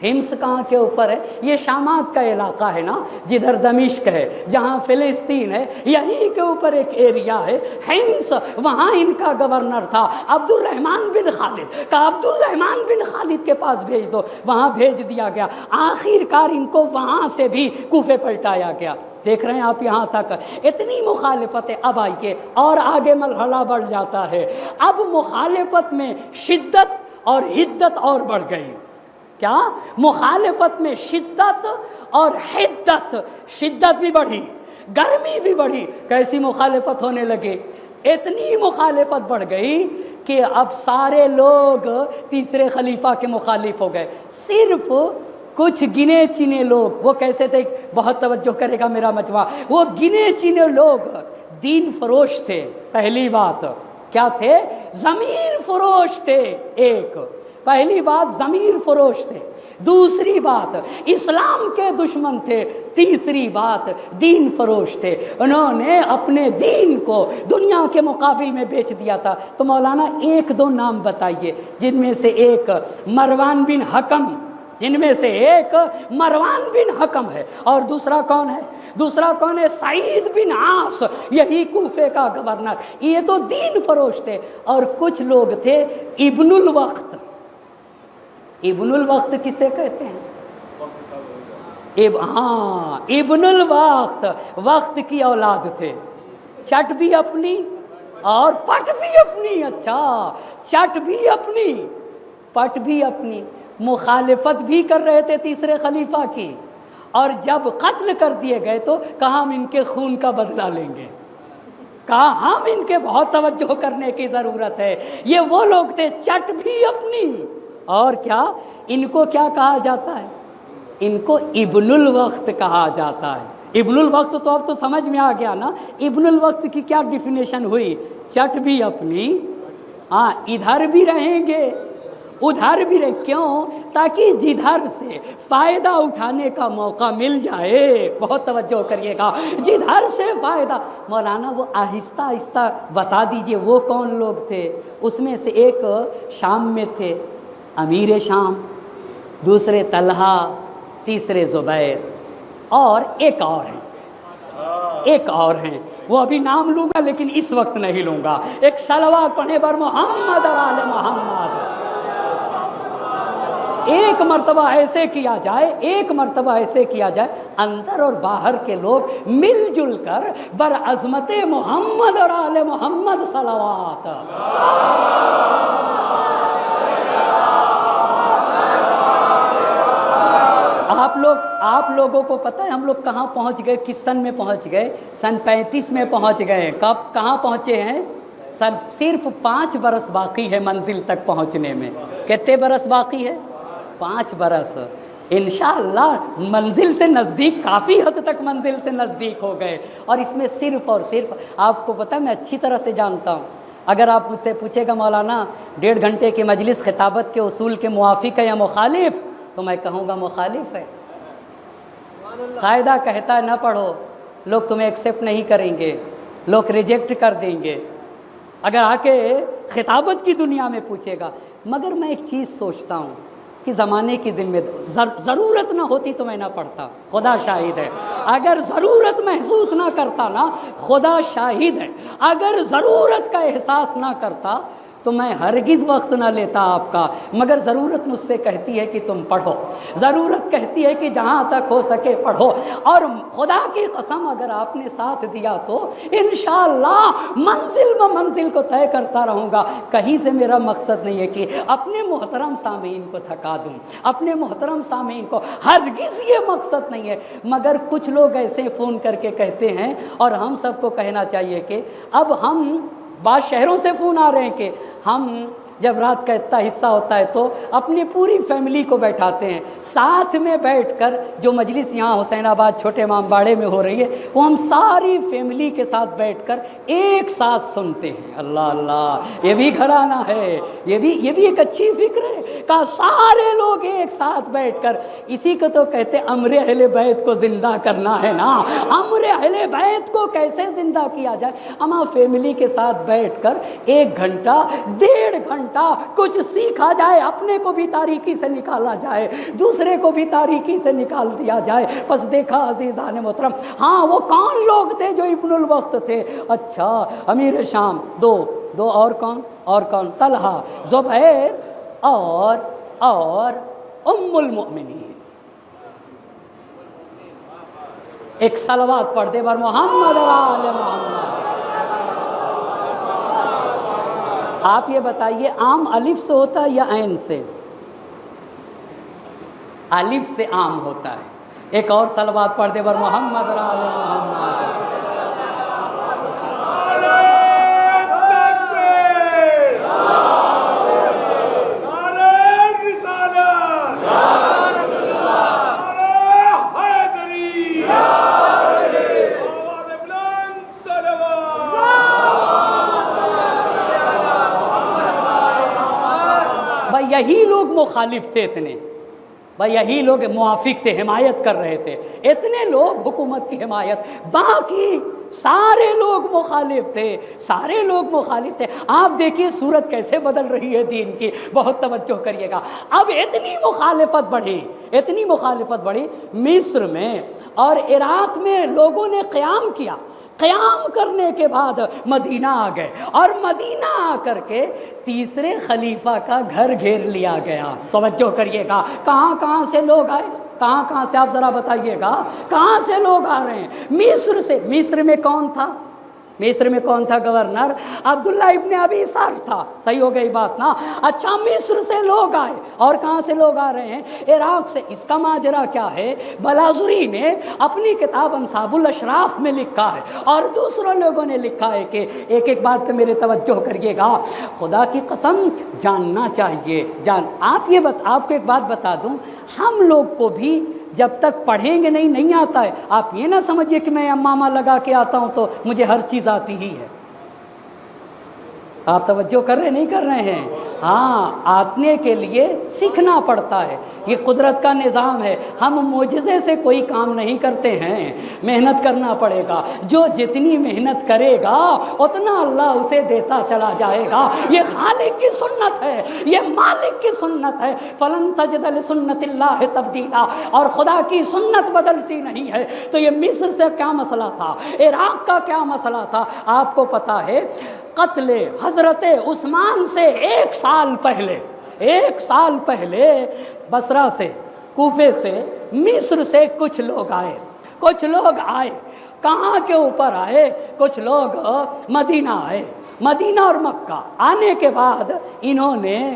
Speaker 2: حمص کہاں کے اوپر ہے؟ یہ شامات کا علاقہ ہے نا، جدھر دمشق ہے، جہاں فلسطین ہے، یہیں کے اوپر ایک ایریا ہے حمص، وہاں ان کا گورنر تھا عبد الرحمن بن خالد۔ کہا عبد الرحمن بن خالد کے پاس بھیج دو، وہاں بھیج دیا گیا۔ آخر کار ان کو وہاں سے بھی کوفے پلٹایا گیا۔ دیکھ رہے ہیں آپ یہاں تک اتنی مخالفتیں۔ اب آئیے اور آگے مرحلہ بڑھ جاتا ہے، اب مخالفت میں شدت اور حدت اور بڑھ گئی۔ کیا؟ مخالفت میں شدت اور حدت، شدت بھی بڑھی، گرمی بھی بڑھی۔ کیسی مخالفت ہونے لگی؟ اتنی مخالفت بڑھ گئی کہ اب سارے لوگ تیسرے خلیفہ کے مخالف ہو گئے، صرف کچھ گنے چنے لوگ۔ وہ کیسے تھے؟ بہت توجہ کرے گا میرا مجمع۔ وہ گنے چنے لوگ دین فروش تھے۔ پہلی بات کیا تھے؟ ضمیر فروش تھے۔ ایک پہلی بات ضمیر فروش تھے، دوسری بات اسلام کے دشمن تھے، تیسری بات دین فروش تھے۔ انہوں نے اپنے دین کو دنیا کے مقابل میں بیچ دیا تھا۔ تو مولانا 1-2 نام بتائیے، جن میں سے ایک مروان بن حکم، جن میں سے ایک مروان بن حکم ہے، اور دوسرا کون ہے؟ دوسرا کون ہے؟ سعید بن عاص، یہی کوفے کا گورنر۔ یہ تو دین فروش تھے۔ اور کچھ لوگ تھے ابن الوقت۔ ابن الوقت کسے کہتے ہیں؟ ابن الوقت، وقت کی اولاد تھے، چٹ بھی اپنی اور پٹ بھی اپنی۔ اچھا، چٹ بھی اپنی پٹ بھی اپنی، مخالفت بھی کر رہے تھے تیسرے خلیفہ کی، اور جب قتل کر دیے گئے تو کہا ہم ان کے خون کا بدلہ لیں گے، کہا ہم ان کے بہت توجہ کرنے کی ضرورت ہے۔ یہ وہ لوگ تھے چٹ بھی اپنی، اور کیا ان کو کیا کہا جاتا ہے؟ ان کو ابن الوقت کہا جاتا ہے۔ ابن الوقت تو اب تو سمجھ میں آ گیا نا، ابن الوقت کی کیا ڈیفینیشن ہوئی؟ چٹ بھی اپنی، ادھر بھی رہیں گے ادھر بھی رہیں۔ کیوں؟ تاکہ جدھر سے فائدہ اٹھانے کا موقع مل جائے۔ بہت توجہ کریے گا، جدھر سے فائدہ۔ مولانا وہ آہستہ آہستہ بتا دیجئے وہ کون لوگ تھے۔ اس میں سے ایک شام میں تھے، امیر شام، دوسرے طلحہ، تیسرے زبیر، اور ایک اور ہیں، وہ ابھی نام لوں گا لیکن اس وقت نہیں لوں گا۔ ایک صلوات پڑھے بر محمد اور آل محمد۔ ایک مرتبہ ایسے کیا جائے اندر اور باہر کے لوگ مل جل کر بر عظمت محمد اور آل محمد صلوات۔ آپ لوگوں کو پتہ ہے ہم لوگ کہاں پہنچ گئے، کس سن میں پہنچ گئے؟ سن 35 میں پہنچ گئے۔ کب کہاں پہنچے ہیں؟ صرف 5 برس باقی ہے منزل تک پہنچنے میں۔ کتنے برس باقی ہے؟ 5 برس۔ انشاءاللہ منزل سے نزدیک، کافی حد تک منزل سے نزدیک ہو گئے۔ اور اس میں صرف اور صرف آپ کو پتہ، میں اچھی طرح سے جانتا ہوں، اگر آپ مجھ سے پوچھے گا مولانا 1.5 گھنٹے کی مجلس خطابت کے اصول کے موافق ہے یا مخالف، تو میں کہوں گا مخالف ہے۔ قاعدہ کہتا ہے نہ پڑھو، لوگ تمہیں ایکسیپٹ نہیں کریں گے، لوگ ریجیکٹ کر دیں گے، اگر آ کے خطابت کی دنیا میں پوچھے گا۔ مگر میں ایک چیز سوچتا ہوں کہ زمانے کی ذمہ ضرورت نہ ہوتی تو میں نہ پڑھتا، خدا شاہد ہے۔ اگر ضرورت محسوس نہ کرتا نا، خدا شاہد ہے، اگر ضرورت کا احساس نہ کرتا تو میں ہرگز وقت نہ لیتا آپ کا۔ مگر ضرورت مجھ سے کہتی ہے کہ تم پڑھو، ضرورت کہتی ہے کہ جہاں تک ہو سکے پڑھو، اور خدا کی قسم اگر آپ نے ساتھ دیا تو انشاءاللہ منزل و منزل کو طے کرتا رہوں گا۔ کہیں سے میرا مقصد نہیں ہے کہ اپنے محترم سامعین کو تھکا دوں، اپنے محترم سامعین کو، ہرگز یہ مقصد نہیں ہے۔ مگر کچھ لوگ ایسے فون کر کے کہتے ہیں، اور ہم سب کو کہنا چاہیے کہ اب ہم، بعض شہروں سے فون آ رہے ہیں کہ ہم جب رات کا اتنا حصہ ہوتا ہے تو اپنی پوری فیملی کو بیٹھاتے ہیں ساتھ میں بیٹھ کر، جو مجلس یہاں حسین آباد چھوٹے امام باڑے میں ہو رہی ہے وہ ہم ساری فیملی کے ساتھ بیٹھ کر ایک ساتھ سنتے ہیں۔ اللہ اللہ، یہ بھی گھرانہ ہے، یہ بھی ایک اچھی فکر ہے کہ سارے لوگ ایک ساتھ بیٹھ کر، اسی کو تو کہتے امر اہل بیت کو زندہ کرنا ہے نا۔ امر اہل بیت کو کیسے زندہ کیا جائے؟ اما فیملی کے ساتھ بیٹھ کر 1 گھنٹہ 1.5 گھنٹہ کچھ سیکھا جائے، اپنے کو بھی تاریکی سے نکالا جائے، دوسرے کو بھی تاریکی سے نکال دیا جائے۔ پس دیکھا عزیزان محترم، ہاں وہ کون لوگ تھے جو ابن الوقت تھے؟ اچھا امیر شام دو اور کون؟ طلحہ، زبیر اور ام المؤمنین۔ ایک صلوات پڑھ دے بر محمد اور آل محمد۔ آپ یہ بتائیے عام الف سے ہوتا ہے یا عین سے؟ الف سے عام ہوتا ہے۔ ایک اور صلوات پڑھ دے بر محمد اور آل محمد۔ یہی لوگ مخالف تھے اتنے، بھائی یہی لوگ موافق تھے، حمایت کر رہے تھے، اتنے لوگ حکومت کی حمایت، باقی سارے لوگ مخالف تھے۔ آپ دیکھیے صورت کیسے بدل رہی ہے دین کی، بہت توجہ کریے گا۔ اب اتنی مخالفت بڑھی مصر میں اور عراق میں، لوگوں نے قیام کیا، قیام کرنے کے بعد مدینہ آ گئے، اور مدینہ آ کر کے تیسرے خلیفہ کا گھر گھیر لیا گیا۔ توجہ کریے گا، کہاں سے لوگ آئے، کہاں سے آپ ذرا بتائیے گا، کہاں سے لوگ آ رہے ہیں؟ مصر سے۔ مصر میں کون تھا گورنر؟ عبداللہ ابن ابی سر تھا۔ صحیح ہو گئی بات نا؟ اچھا مصر سے لوگ آئے، اور کہاں سے لوگ آ رہے ہیں؟ عراق سے۔ اس کا ماجرا کیا ہے؟ بلاذری نے اپنی کتاب انصاب الاشراف میں لکھا ہے، اور دوسروں لوگوں نے لکھا ہے کہ ایک بات پہ میرے توجہ کریے گا، خدا کی قسم جاننا چاہیے۔ آپ کو ایک بات بتا دوں، ہم لوگ کو بھی جب تک پڑھیں گے نہیں آتا ہے۔ آپ یہ نہ سمجھیے کہ میں امامہ لگا کے آتا ہوں تو مجھے ہر چیز آتی ہی ہے۔ آپ توجہ کر رہے ہیں؟ ہاں، آنے کے لیے سیکھنا پڑتا ہے، یہ قدرت کا نظام ہے۔ ہم معجزے سے کوئی کام نہیں کرتے ہیں، محنت کرنا پڑے گا۔ جو جتنی محنت کرے گا اتنا اللہ اسے دیتا چلا جائے گا۔ یہ خالق کی سنت ہے، یہ مالک کی سنت ہے۔ فلن تجد لسنت اللہ تبدیلا، اور خدا کی سنت بدلتی نہیں ہے۔ تو یہ مصر سے کیا مسئلہ تھا، عراق کا کیا مسئلہ تھا، آپ کو پتا ہے؟ قتل حضرت عثمان سے 1 سال پہلے بصرہ سے، کوفے سے، مصر سے کچھ لوگ آئے۔ کہاں کے اوپر آئے؟ کچھ لوگ مدینہ آئے، مدینہ اور مکہ۔ آنے کے بعد انہوں نے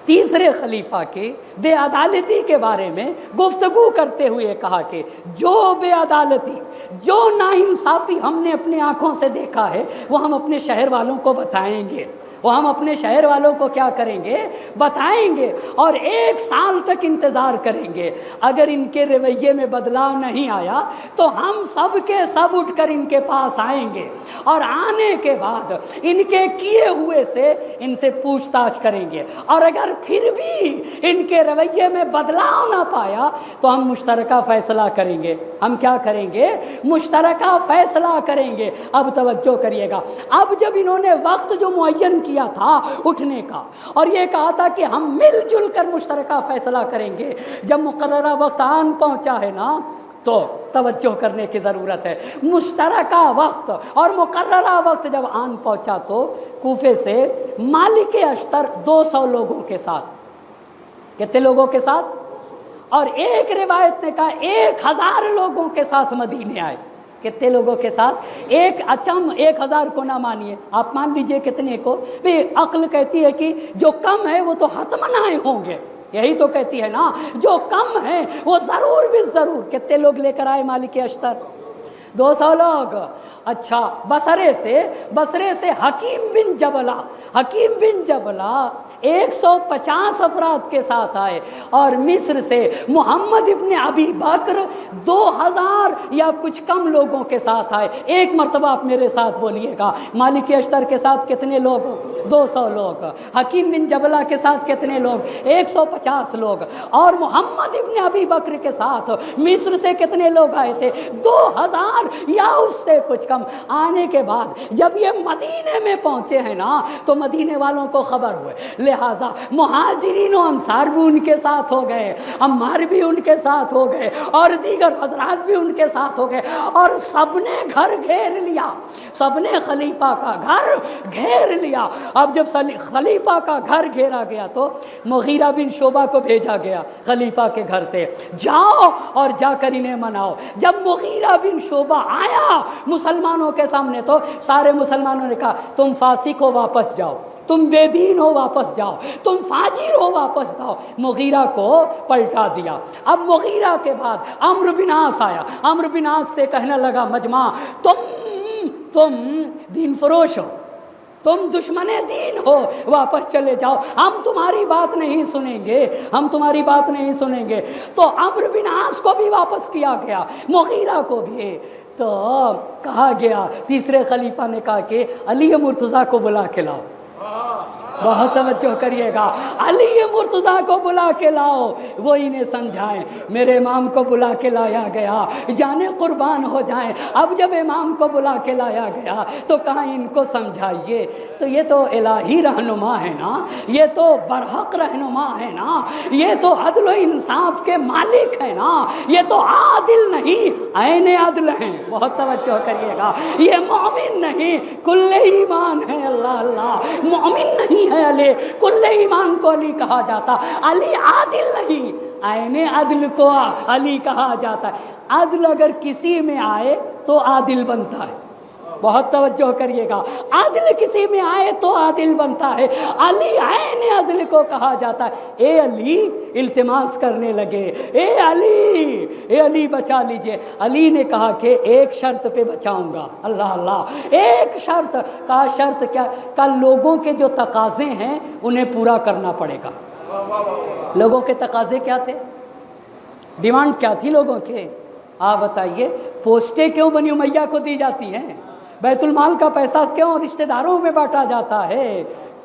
Speaker 2: تیسرے خلیفہ کی بے عدالتی کے بارے میں گفتگو کرتے ہوئے کہا کہ جو بے عدالتی، جو ناانصافی ہم نے اپنی آنکھوں سے دیکھا ہے وہ ہم اپنے شہر والوں کو بتائیں گے، وہ ہم اپنے شہر والوں کو کیا کریں گے؟ بتائیں گے، اور 1 سال تک انتظار کریں گے۔ اگر ان کے رویے میں بدلاؤ نہیں آیا تو ہم سب کے سب اٹھ کر ان کے پاس آئیں گے، اور آنے کے بعد ان کے کیے ہوئے سے ان سے پوچھ تاچھ کریں گے، اور اگر پھر بھی ان کے رویے میں بدلاؤ نہ پایا تو ہم مشترکہ فیصلہ کریں گے۔ ہم کیا کریں گے؟ مشترکہ فیصلہ کریں گے۔ اب توجہ کریے گا، اب جب انہوں نے وقت جو معین کیا تھا اٹھنے کا، اور یہ کہا تھا کہ ہم مل جل کر مشترکہ فیصلہ کریں گے، جب مقررہ وقت آن پہنچا ہے نا تو توجہ کرنے کی ضرورت ہے۔ مشترکہ وقت اور مقررہ وقت جب آن پہنچا تو کوفے سے مالک اشتر 200 لوگوں کے ساتھ، کتنے لوگوں کے ساتھ؟ اور ایک روایت نے کہا 1000 لوگوں کے ساتھ مدینے آئے۔ کتنے لوگوں کے ساتھ؟ 1000 کو نہ مانیے، آپ مان لیجئے کتنے کو بھی؟ عقل کہتی ہے کہ جو کم ہے وہ تو حتماً آئے ہوں گے، یہی تو کہتی ہے نا، جو کم ہے وہ ضرور بھی ضرور۔ کتنے لوگ لے کر آئے مالک اشتر؟ 200 لوگ۔ اچھا، بصرے سے حکیم بن جبلہ 150 افراد کے ساتھ آئے، اور مصر سے محمد ابن ابی بکر 2000 یا کچھ کم لوگوں کے ساتھ آئے۔ ایک مرتبہ آپ میرے ساتھ بولیے گا، مالک اشتر کے ساتھ کتنے لوگ؟ 200 لوگ۔ حکیم بن جبلہ کے ساتھ کتنے لوگ؟ 150 لوگ۔ اور محمد ابن ابی بکر کے ساتھ مصر سے کتنے لوگ آئے تھے؟ 2000 یا اس سے کچھ کم۔ آنے کے بعد جب یہ مدینے میں پہنچے ہیں نا تو مدینے والوں کو خبر ہوئے، لہٰذا مہاجرین و انصار بھی ان کے ساتھ ہو گئے، عمار بھی ان کے ساتھ ہو گئے، اور دیگر حضرات بھی ان کے ساتھ ہو گئے، اور سب نے گھر گھیر لیا، سب نے خلیفہ کا گھر گھیر لیا۔ اب جب خلیفہ کا گھر گھیرا گیا تو مغیرہ بن شعبہ کو بھیجا گیا خلیفہ کے گھر سے، جاؤ اور جا کر انہیں مناؤ۔ جب مغیرہ بن شعبہ آیا مسلمانوں کے سامنے تو سارے مسلمانوں نے کہا تم فاسق ہو واپس جاؤ، تم بے دین ہو واپس جاؤ، تم فاجر ہو واپس جاؤ۔ مغیرہ کو پلٹا دیا۔ اب مغیرہ کے بعد عمرو بن عاص آیا، عمرو بن عاص سے کہنے لگا مجمع، تم دین فروش ہو، تم دشمن دین ہو، واپس چلے جاؤ، ہم تمہاری بات نہیں سنیں گے، ہم تمہاری بات نہیں سنیں گے۔ تو عمرو بن عاص کو بھی واپس کیا گیا، مغیرہ کو بھی۔ تو کہا گیا، تیسرے خلیفہ نے کہا کہ علی مرتضیٰ کو بلا کے لاؤ۔ بہت توجہ کریے گا، علی مرتضیٰ کو بلا کے لاؤ، وہ انہیں سمجھائیں۔ میرے امام کو بلا کے لایا گیا، جانے قربان ہو جائیں۔ اب جب امام کو بلا کے لایا گیا تو کہا ان کو سمجھائیے۔ تو یہ تو الہی رہنما ہے نا، یہ تو برحق رہنما ہے نا، یہ تو عدل و انصاف کے مالک ہے نا، یہ تو عادل نہیں عین عدل ہیں۔ بہت توجہ کریے گا، یہ مومن نہیں کل ایمان ہے۔ اللہ اللہ، مومن نہیں ہے علی، کل ایمان کو علی کہا جاتا، علی عادل نہیں، عین عدل کو علی کہا جاتا ہے۔ عدل اگر کسی میں آئے تو عادل بنتا ہے۔ بہت توجہ کریے گا، عدل کسی میں آئے تو عادل بنتا ہے۔ علی عین عدل کو کہا جاتا ہے۔ اے علی التماس کرنے لگے، اے علی بچا لیجئے۔ علی نے کہا کہ ایک شرط پہ بچاؤں گا۔ اللہ اللہ، ایک شرط۔ کہا شرط کیا؟ کہا لوگوں کے جو تقاضے ہیں انہیں پورا کرنا پڑے گا۔ لوگوں کے تقاضے کیا تھے؟ ڈیمانڈ کیا تھی لوگوں کے؟ آپ بتائیے، پوسٹیں کیوں بنی امیہ کو دی جاتی ہیں؟ بیت المال کا پیسہ کیوں رشتہ داروں میں بانٹا جاتا ہے؟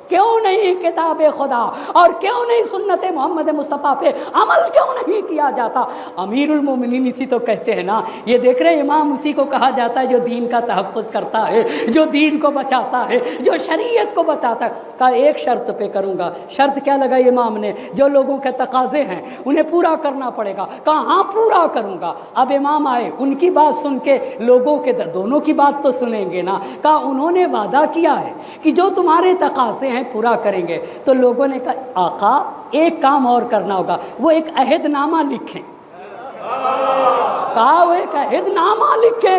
Speaker 2: کیوں نہیں کتاب خدا اور کیوں نہیں سنت محمد مصطفیٰ پہ عمل کیوں نہیں کیا جاتا؟ امیر المومنین اسی تو کہتے ہیں نا، یہ دیکھ رہے امام اسی کو کہا جاتا ہے جو دین کا تحفظ کرتا ہے، جو دین کو بچاتا ہے، جو شریعت کو بتاتا ہے۔ کہا ایک شرط پہ کروں گا۔ شرط کیا لگائی امام نے؟ جو لوگوں کے تقاضے ہیں انہیں پورا کرنا پڑے گا۔ کہا ہاں پورا کروں گا۔ اب امام آئے، ان کی بات سن کے لوگوں کے دونوں کی بات تو سنیں گے نا۔ کہا انہوں نے وعدہ کیا ہے کہ جو تمہارے تقاضے ہیں پورا کریں گے۔ تو لوگوں نے کہا آقا ایک کام اور کرنا ہوگا، وہ ایک عہد نامہ لکھیں۔ کہا وہ ایک عہد نامہ لکھے،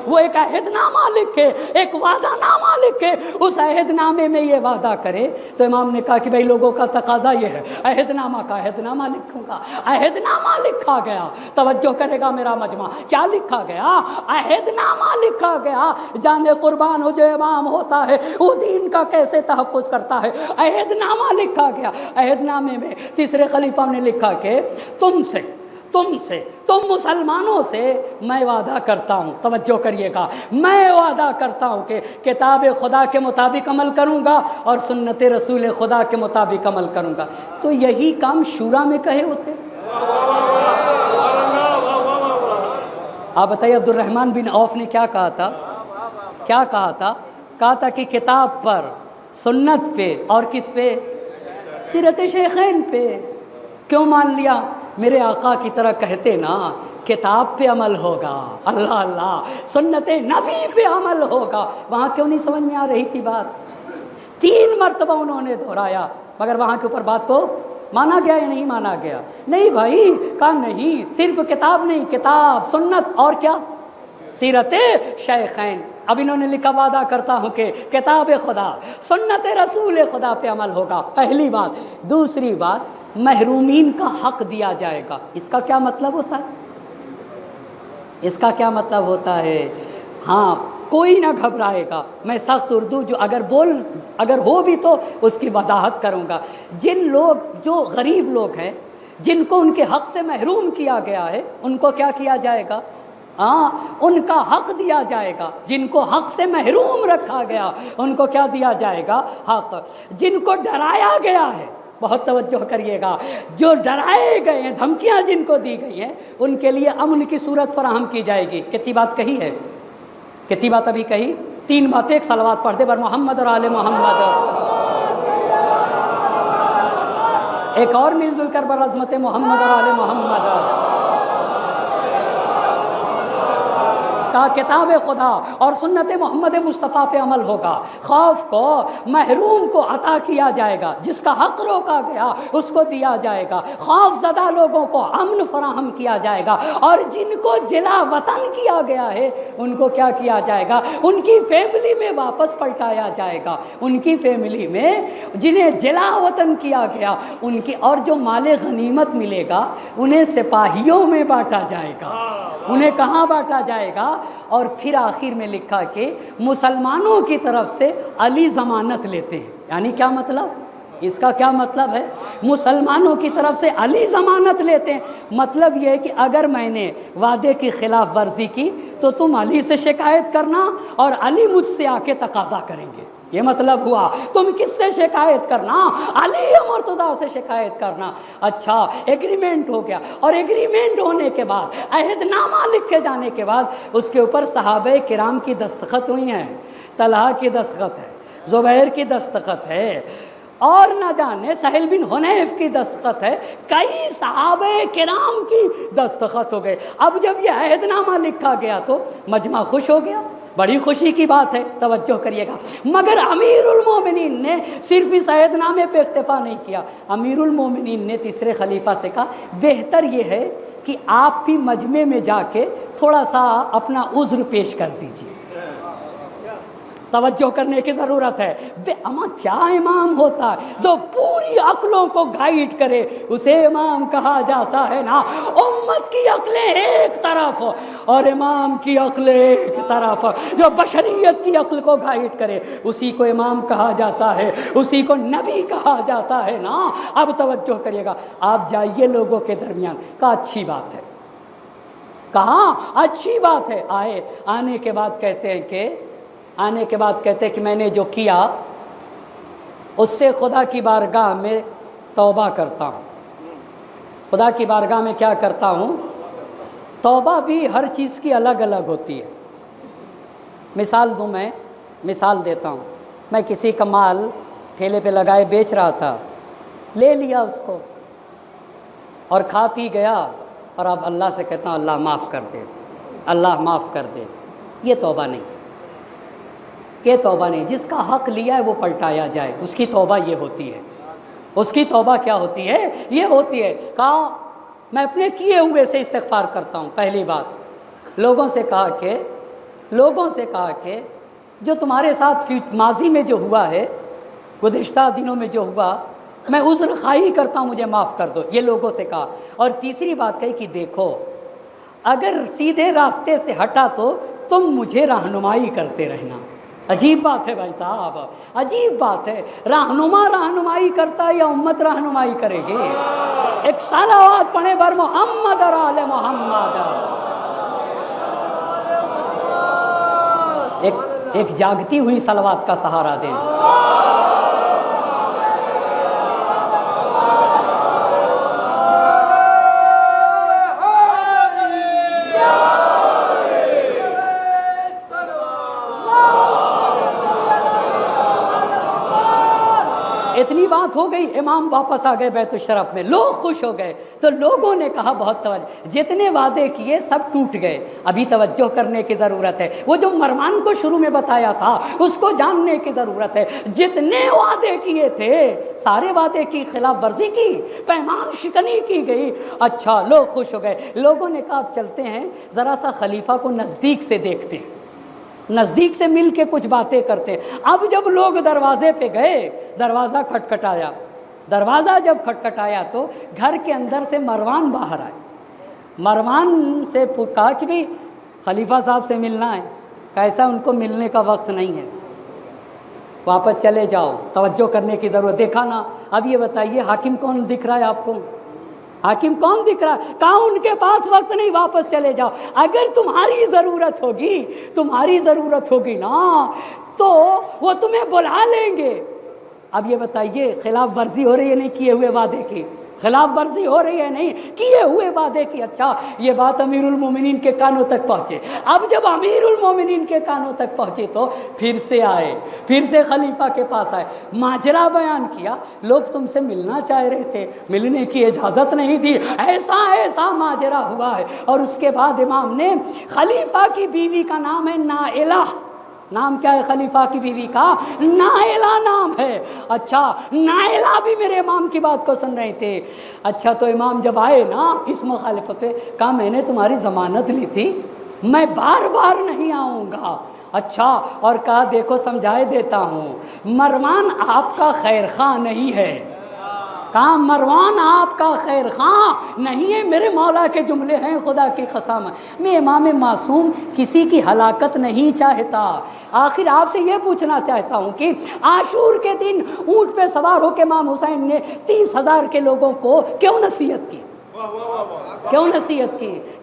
Speaker 2: وہ ایک عہد نامہ لکھے، ایک وعدہ نامہ لکھے، اس عہد نامے میں یہ وعدہ کرے۔ تو امام نے کہا کہ بھائی لوگوں کا تقاضا یہ ہے، عہد نامہ کا عہد نامہ لکھوں گا۔ عہد نامہ لکھا گیا، توجہ کرے گا میرا مجمع، کیا لکھا گیا؟ عہد نامہ لکھا گیا۔ جانے قربان ہو جو امام ہوتا ہے وہ دین کا کیسے تحفظ کرتا ہے۔ عہد نامہ لکھا گیا۔ عہد نامے میں تیسرے خلیفہ نے لکھا کہ تم مسلمانوں سے میں وعدہ کرتا ہوں، توجہ کریے گا، میں وعدہ کرتا ہوں کہ کتاب خدا کے مطابق عمل کروں گا اور سنت رسول خدا کے مطابق عمل کروں گا۔ تو یہی کام شورا میں کہے ہوتے۔ آپ بتائیے عبد الرحمن بن عوف نے کیا کہا تھا؟ کیا کہا تھا؟ کہا تھا کہ کتاب پر، سنت پہ، اور کس پہ؟ سیرت شیخین پہ۔ کیوں مان لیا؟ میرے آقا کی طرح کہتے نا، کتاب پہ عمل ہوگا، اللہ اللہ، سنت نبی پہ عمل ہوگا۔ وہاں کیوں نہیں سمجھ میں آ رہی تھی بات؟ 3 مرتبہ انہوں نے دہرایا، مگر وہاں کے اوپر بات کو مانا گیا یا نہیں مانا گیا؟ نہیں بھائی، کہا نہیں، صرف کتاب نہیں، کتاب، سنت اور کیا؟ سیرت شیخین۔ اب انہوں نے لکھا وعدہ کرتا ہوں کہ کتاب خدا، سنت رسول خدا پہ عمل ہوگا، پہلی بات۔ دوسری بات، محرومین کا حق دیا جائے گا۔ اس کا کیا مطلب ہوتا ہے؟ اس کا کیا مطلب ہوتا ہے؟ ہاں، کوئی نہ گھبرائے گا، میں سخت اردو جو اگر ہو بھی تو اس کی وضاحت کروں گا۔ جن لوگ جو غریب لوگ ہیں، جن کو ان کے حق سے محروم کیا گیا ہے، ان کو کیا کیا جائے گا؟ ہاں، ان کا حق دیا جائے گا۔ جن کو حق سے محروم رکھا گیا ان کو کیا دیا جائے گا؟ حق۔ جن کو ڈرایا گیا ہے، بہت توجہ کریے گا، جو ڈرائے گئے ہیں، دھمکیاں جن کو دی گئی ہیں، ان کے لیے امن کی صورت فراہم کی جائے گی۔ کتنی بات کہی ہے؟ کتنی بات ابھی کہی؟ 3 باتیں۔ ایک صلوات پڑھ دے بر محمد اور آل محمد۔ ایک اور مل جل کر بر عظمت محمد اور آل محمد۔ کہا کتاب خدا اور سنت محمد مصطفیٰ پہ عمل ہوگا۔ خوف کو، محروم کو عطا کیا جائے گا، جس کا حق روکا گیا اس کو دیا جائے گا، خوف زدہ لوگوں کو امن فراہم کیا جائے گا، اور جن کو جلا وطن کیا گیا ہے ان کو کیا کیا جائے گا؟ ان کی فیملی میں واپس پلٹایا جائے گا۔ ان کی فیملی میں جنہیں جلا وطن کیا گیا ان کی، اور جو مال غنیمت ملے گا انہیں سپاہیوں میں بانٹا جائے گا۔ انہیں کہاں بانٹا جائے گا؟ اور پھر آخر میں لکھا کہ مسلمانوں کی طرف سے علی ضمانت لیتے ہیں۔ یعنی کیا مطلب؟ اس کا کیا مطلب ہے؟ مسلمانوں کی طرف سے علی ضمانت لیتے ہیں۔ مطلب یہ ہے کہ اگر میں نے وعدے کی خلاف ورزی کی تو تم علی سے شکایت کرنا اور علی مجھ سے آ کے تقاضا کریں گے۔ یہ مطلب ہوا۔ تم کس سے شکایت کرنا؟ علی مرتضیٰ سے شکایت کرنا۔ اچھا، ایگریمنٹ ہو گیا، اور ایگریمنٹ ہونے کے بعد، عہد نامہ لکھے جانے کے بعد اس کے اوپر صحابہ کرام کی دستخط ہوئی ہیں، طلحہ کی دستخط ہے، زبیر کی دستخط ہے، اور نہ جانے سہل بن حنیف کی دستخط ہے، کئی صحابہ کرام کی دستخط ہو گئے۔ اب جب یہ عہد نامہ لکھا گیا تو مجمع خوش ہو گیا، بڑی خوشی کی بات ہے، توجہ کریے گا۔ مگر امیر المومنین نے صرف اس عہد نامے پہ اکتفا نہیں کیا۔ امیر المومنین نے تیسرے خلیفہ سے کہا بہتر یہ ہے کہ آپ بھی مجمع میں جا کے تھوڑا سا اپنا عذر پیش کر دیجیے۔ توجہ کرنے کی ضرورت ہے۔ اما کیا امام ہوتا ہے جو پوری عقلوں کو گائیڈ کرے، اسے امام کہا جاتا ہے نا۔ امت کی عقلیں ایک طرف اور امام کی عقلیں ایک طرف، جو بشریت کی عقل کو گائیڈ کرے اسی کو امام کہا جاتا ہے، اسی کو نبی کہا جاتا ہے نا۔ اب توجہ کریے گا، آپ جائیے لوگوں کے درمیان، کہا اچھی بات ہے، کہا اچھی بات ہے۔ آنے کے بعد کہتے ہیں کہ میں نے جو کیا اس سے خدا کی بارگاہ میں توبہ کرتا ہوں۔ خدا کی بارگاہ میں کیا کرتا ہوں؟ توبہ بھی ہر چیز کی الگ الگ ہوتی ہے۔ مثال دیتا ہوں، میں کسی کا مال ٹھیلے پہ لگائے بیچ رہا تھا، لے لیا اس کو اور کھا پی گیا، اور اب اللہ سے کہتا ہوں اللہ معاف کر دے، اللہ معاف کر دے۔ یہ توبہ نہیں، یہ توبہ نہیں۔ جس کا حق لیا ہے وہ پلٹایا جائے، اس کی توبہ یہ ہوتی ہے۔ اس کی توبہ کیا ہوتی ہے؟ یہ ہوتی ہے، کہا میں اپنے کیے ہوئے سے استغفار کرتا ہوں، پہلی بات۔ لوگوں سے کہا کہ جو تمہارے ساتھ ماضی میں جو ہوا ہے، گزشتہ دنوں میں جو ہوا، میں عذر خواہی کرتا ہوں، مجھے معاف کر دو، یہ لوگوں سے کہا۔ اور تیسری بات کہی کہ دیکھو اگر سیدھے راستے سے ہٹا تو تم مجھے رہنمائی کرتے رہنا۔ عجیب بات ہے بھائی صاحب، عجیب بات ہے، رہنمائی کرتا ہے یا امت رہنمائی کرے گی؟ ایک صلوات پڑھیں بر محمد اور آل محمد۔ ایک جاگتی ہوئی صلوات کا سہارا دیں۔ اتنی بات ہو گئی، امام واپس آ گئے بیت الشرف میں، لوگ خوش ہو گئے۔ تو لوگوں نے کہا بہت توجہ، جتنے وعدے کیے سب ٹوٹ گئے، ابھی توجہ کرنے کی ضرورت ہے۔ وہ جو مروان کو شروع میں بتایا تھا اس کو جاننے کی ضرورت ہے۔ جتنے وعدے کیے تھے سارے وعدے کی خلاف ورزی کی، پیمان شکنی کی گئی۔ اچھا، لوگ خوش ہو گئے۔ لوگوں نے کہا اب چلتے ہیں ذرا سا خلیفہ کو نزدیک سے دیکھتے ہیں، نزدیک سے مل کے کچھ باتیں کرتے ہیں۔ اب جب لوگ دروازے پہ گئے، دروازہ کھٹکھٹایا۔ دروازہ جب کھٹکھٹایا تو گھر کے اندر سے مروان باہر آئے۔ مروان سے کہا کہ بھئی خلیفہ صاحب سے ملنا ہے۔ کیسا؟ ان کو ملنے کا وقت نہیں ہے، واپس چلے جاؤ، توجہ کرنے کی ضرورت۔ دیکھا نا؟ اب یہ بتائیے حاکم کون دکھ رہا ہے آپ کو؟ حاکم کون دکھ رہا ہے؟ کہاں ان کے پاس وقت نہیں، واپس چلے جاؤ۔ اگر تمہاری ضرورت ہوگی نا تو وہ تمہیں بلا لیں گے۔ اب یہ بتائیے خلاف ورزی ہو رہی ہے نہیں کیے ہوئے وعدے کی؟ خلاف ورزی ہو رہی ہے نہیں کیے ہوئے وعدے کی؟ اچھا، یہ بات امیر المومنین کے کانوں تک پہنچے۔ اب جب امیر المومنین کے کانوں تک پہنچے تو پھر سے آئے، پھر سے خلیفہ کے پاس آئے، ماجرا بیان کیا۔ لوگ تم سے ملنا چاہ رہے تھے، ملنے کی اجازت نہیں دی، ایسا ماجرا ہوا ہے۔ اور اس کے بعد امام نے، خلیفہ کی بیوی کا نام ہے نائلہ۔ نام کیا ہے خلیفہ کی بیوی کا؟ نائلہ نام ہے۔ اچھا، نائلہ بھی میرے امام کی بات کو سن رہے تھے۔ اچھا، تو امام جب آئے نا اس مخالفت پہ، کہا میں نے تمہاری ضمانت لی تھی، میں بار بار نہیں آؤں گا۔ اچھا، اور کہا دیکھو سمجھائے دیتا ہوں، مروان آپ کا خیر خواہ نہیں ہے۔ کہا مروان آپ کا خیر خواہ نہیں ہے، میرے مولا کے جملے ہیں خدا کی قسم۔ میں امام معصوم کسی کی ہلاکت نہیں چاہتا۔ آخر آپ سے یہ پوچھنا چاہتا ہوں کہ عاشور کے دن اونٹ پہ سوار ہو کے امام حسین نے 30,000 کے لوگوں کو کیوں نصیحت کی؟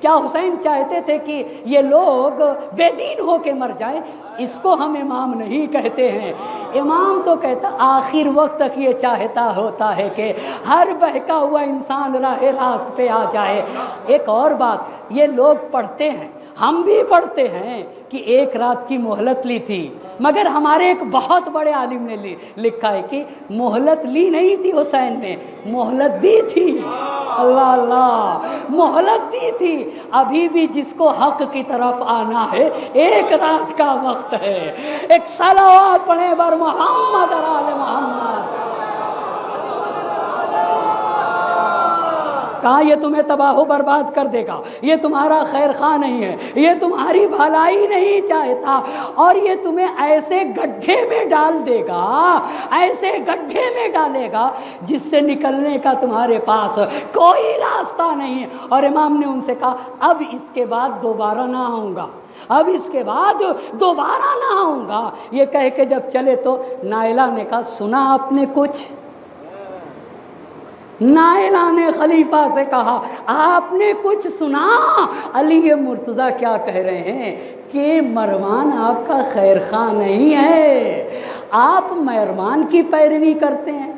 Speaker 2: کیا حسین چاہتے تھے کہ یہ لوگ بے دین ہو کے مر جائیں؟ اس کو ہم امام نہیں کہتے ہیں۔ امام تو کہتا آخر وقت تک یہ چاہتا ہوتا ہے کہ ہر بہکا ہوا انسان راہ راست پہ آ جائے۔ ایک اور بات، یہ لوگ پڑھتے ہیں، ہم بھی پڑھتے ہیں کہ 1 رات کی مہلت لی تھی، مگر ہمارے ایک بہت بڑے عالم نے لکھا ہے کہ مہلت لی نہیں تھی، حسین نے مہلت دی تھی۔ اللہ اللہ، مہلت دی تھی۔ ابھی بھی جس کو حق کی طرف آنا ہے 1 رات کا وقت ہے۔ ایک صلوات پڑھیں بر محمد اور آل محمد۔ کہا یہ تمہیں تباہ و برباد کر دے گا، یہ تمہارا خیر خواہ نہیں ہے، یہ تمہاری بھلائی نہیں چاہتا، اور یہ تمہیں ایسے گڈھے میں ڈال دے گا، ایسے گڈھے میں ڈالے گا جس سے نکلنے کا تمہارے پاس کوئی راستہ نہیں ہے۔ اور امام نے ان سے کہا اب اس کے بعد دوبارہ نہ آؤں گا، اب اس کے بعد دوبارہ نہ آؤں گا۔ یہ کہہ کے جب چلے تو نائلہ نے کہا سنا آپ نے کچھ؟ نائلہ نے خلیفہ سے کہا آپ نے کچھ سنا؟ علی مرتضیٰ کیا کہہ رہے ہیں کہ مروان آپ کا خیر خواہ نہیں ہے، آپ مروان کی پیروی کرتے ہیں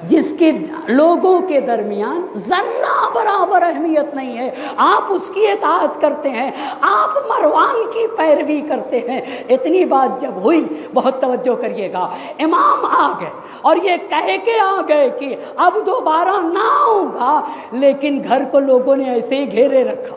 Speaker 2: جس کی لوگوں کے درمیان ذرہ برابر اہمیت نہیں ہے، آپ اس کی اطاعت کرتے ہیں، آپ مروان کی پیروی کرتے ہیں۔ اتنی بات جب ہوئی، بہت توجہ کریے گا، امام آ گئے اور یہ کہہ کے آ گئے کہ اب دوبارہ نہ آؤں گا، لیکن گھر کو لوگوں نے ایسے ہی گھیرے رکھا،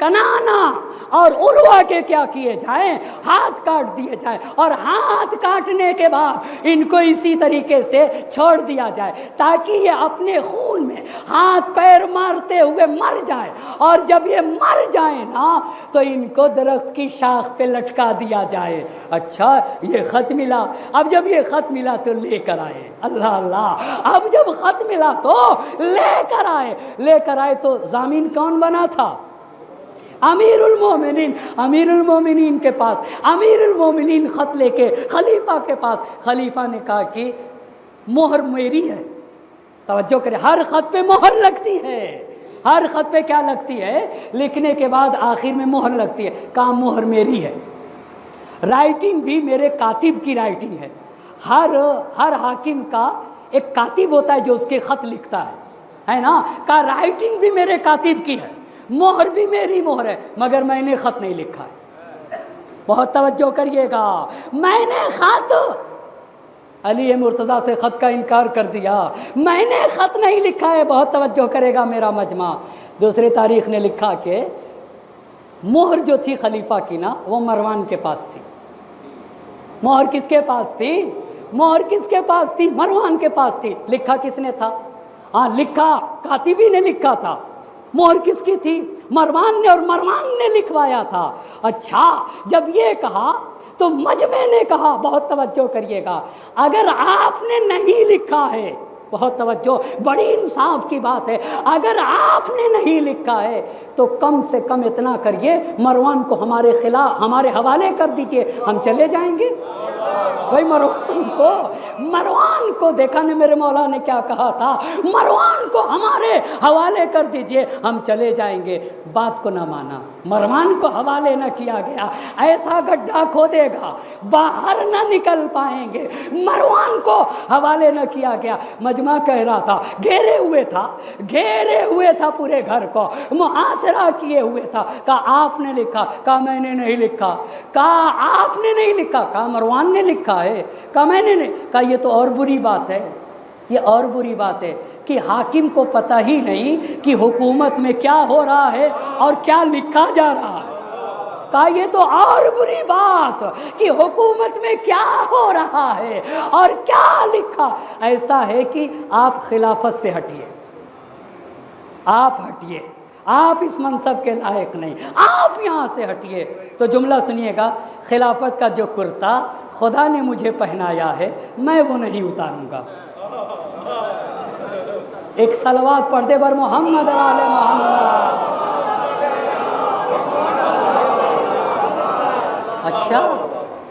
Speaker 2: کنانا اور عروہ کے کیا کیے جائیں، ہاتھ کاٹ دیے جائیں، اور ہاتھ کاٹنے کے بعد ان کو اسی طریقے سے چھوڑ دیا جائے تاکہ یہ اپنے خون میں ہاتھ پیر مارتے ہوئے مر جائیں، اور جب یہ مر جائیں نا تو ان کو درخت کی شاخ پہ لٹکا دیا جائے۔ اچھا یہ خط ملا، اب جب یہ خط ملا تو لے کر آئے، اللہ اللہ، اب جب خط ملا تو لے کر آئے تو ضامن کون بنا تھا؟ امیر المومنین۔ امیر المومنین کے پاس، امیر المومنین خط لے کے خلیفہ کے پاس، خلیفہ نے کہا کہ مہر میری ہے۔ توجہ کرے، ہر خط پہ مہر لگتی ہے، ہر خط پہ کیا لگتی ہے؟ لکھنے کے بعد آخر میں مہر لگتی ہے۔ کہا مہر میری ہے، رائٹنگ بھی میرے کاتب کی رائٹنگ ہے۔ ہر حاکم کا ایک کاتب ہوتا ہے جو اس کے خط لکھتا ہے نا، کہا رائٹنگ بھی میرے کاتب کی ہے، مہر بھی میری مہر ہے، مگر میں نے خط نہیں لکھا ہے۔ بہت توجہ کریے گا، میں نے خط علی مرتضیٰ سے خط کا انکار کر دیا، میں نے خط نہیں لکھا ہے۔ بہت توجہ کرے گا میرا مجمع۔ دوسری تاریخ نے لکھا کہ مہر جو تھی خلیفہ کی نا وہ مروان کے پاس تھی۔ مہر کس کے پاس تھی؟ مہر کس کے پاس تھی؟ مروان کے پاس تھی۔ لکھا کس نے تھا؟ ہاں لکھا کاتبی نے لکھا تھا۔ مہر کس کی تھی؟ مروان نے، اور مروان نے لکھوایا تھا۔ اچھا جب یہ کہا تو مجمع نے کہا، بہت توجہ کریے گا، اگر آپ نے نہیں لکھا ہے، بہت توجہ، بڑی انصاف کی بات ہے، اگر آپ نے نہیں لکھا ہے تو کم سے کم اتنا کریے، مروان کو ہمارے خلاف، ہمارے حوالے کر دیجئے، ہم چلے جائیں گے۔ بھائی مروان کو دیکھا نا میرے مولا نے کیا کہا تھا، مروان کو ہمارے حوالے کر دیجئے، ہم چلے جائیں گے۔ بات کو نہ مانا، مروان کو حوالے نہ کیا گیا، ایسا گڈھا کھودے گا باہر نہ نکل پائیں گے، مروان کو حوالے نہ کیا گیا۔ مجمع کہہ رہا تھا، گھیرے ہوئے تھا پورے گھر کو، محاصرہ کیے ہوئے تھا۔ کہا آپ نے لکھا؟ کہا میں نے نہیں لکھا۔ کہا آپ نے نہیں لکھا؟ کہا مروان نے لکھا ہے۔ کہا میں نے نہیں۔ کہا یہ تو اور بری بات ہے، یہ اور بری بات ہے کہ حاکم کو پتہ ہی نہیں کہ حکومت میں کیا ہو رہا ہے اور کیا لکھا جا رہا ہے۔ کہا یہ تو اور بری بات کہ حکومت میں کیا ہو رہا ہے اور کیا لکھا۔ ایسا ہے کہ آپ خلافت سے ہٹیے، آپ ہٹیے، آپ اس منصب کے لائق نہیں، آپ یہاں سے ہٹیے۔ تو جملہ سنیے گا، خلافت کا جو کرتا خدا نے مجھے پہنایا ہے میں وہ نہیں اتاروں گا۔ ایک صلوات پڑھ دے بر محمد آل محمد۔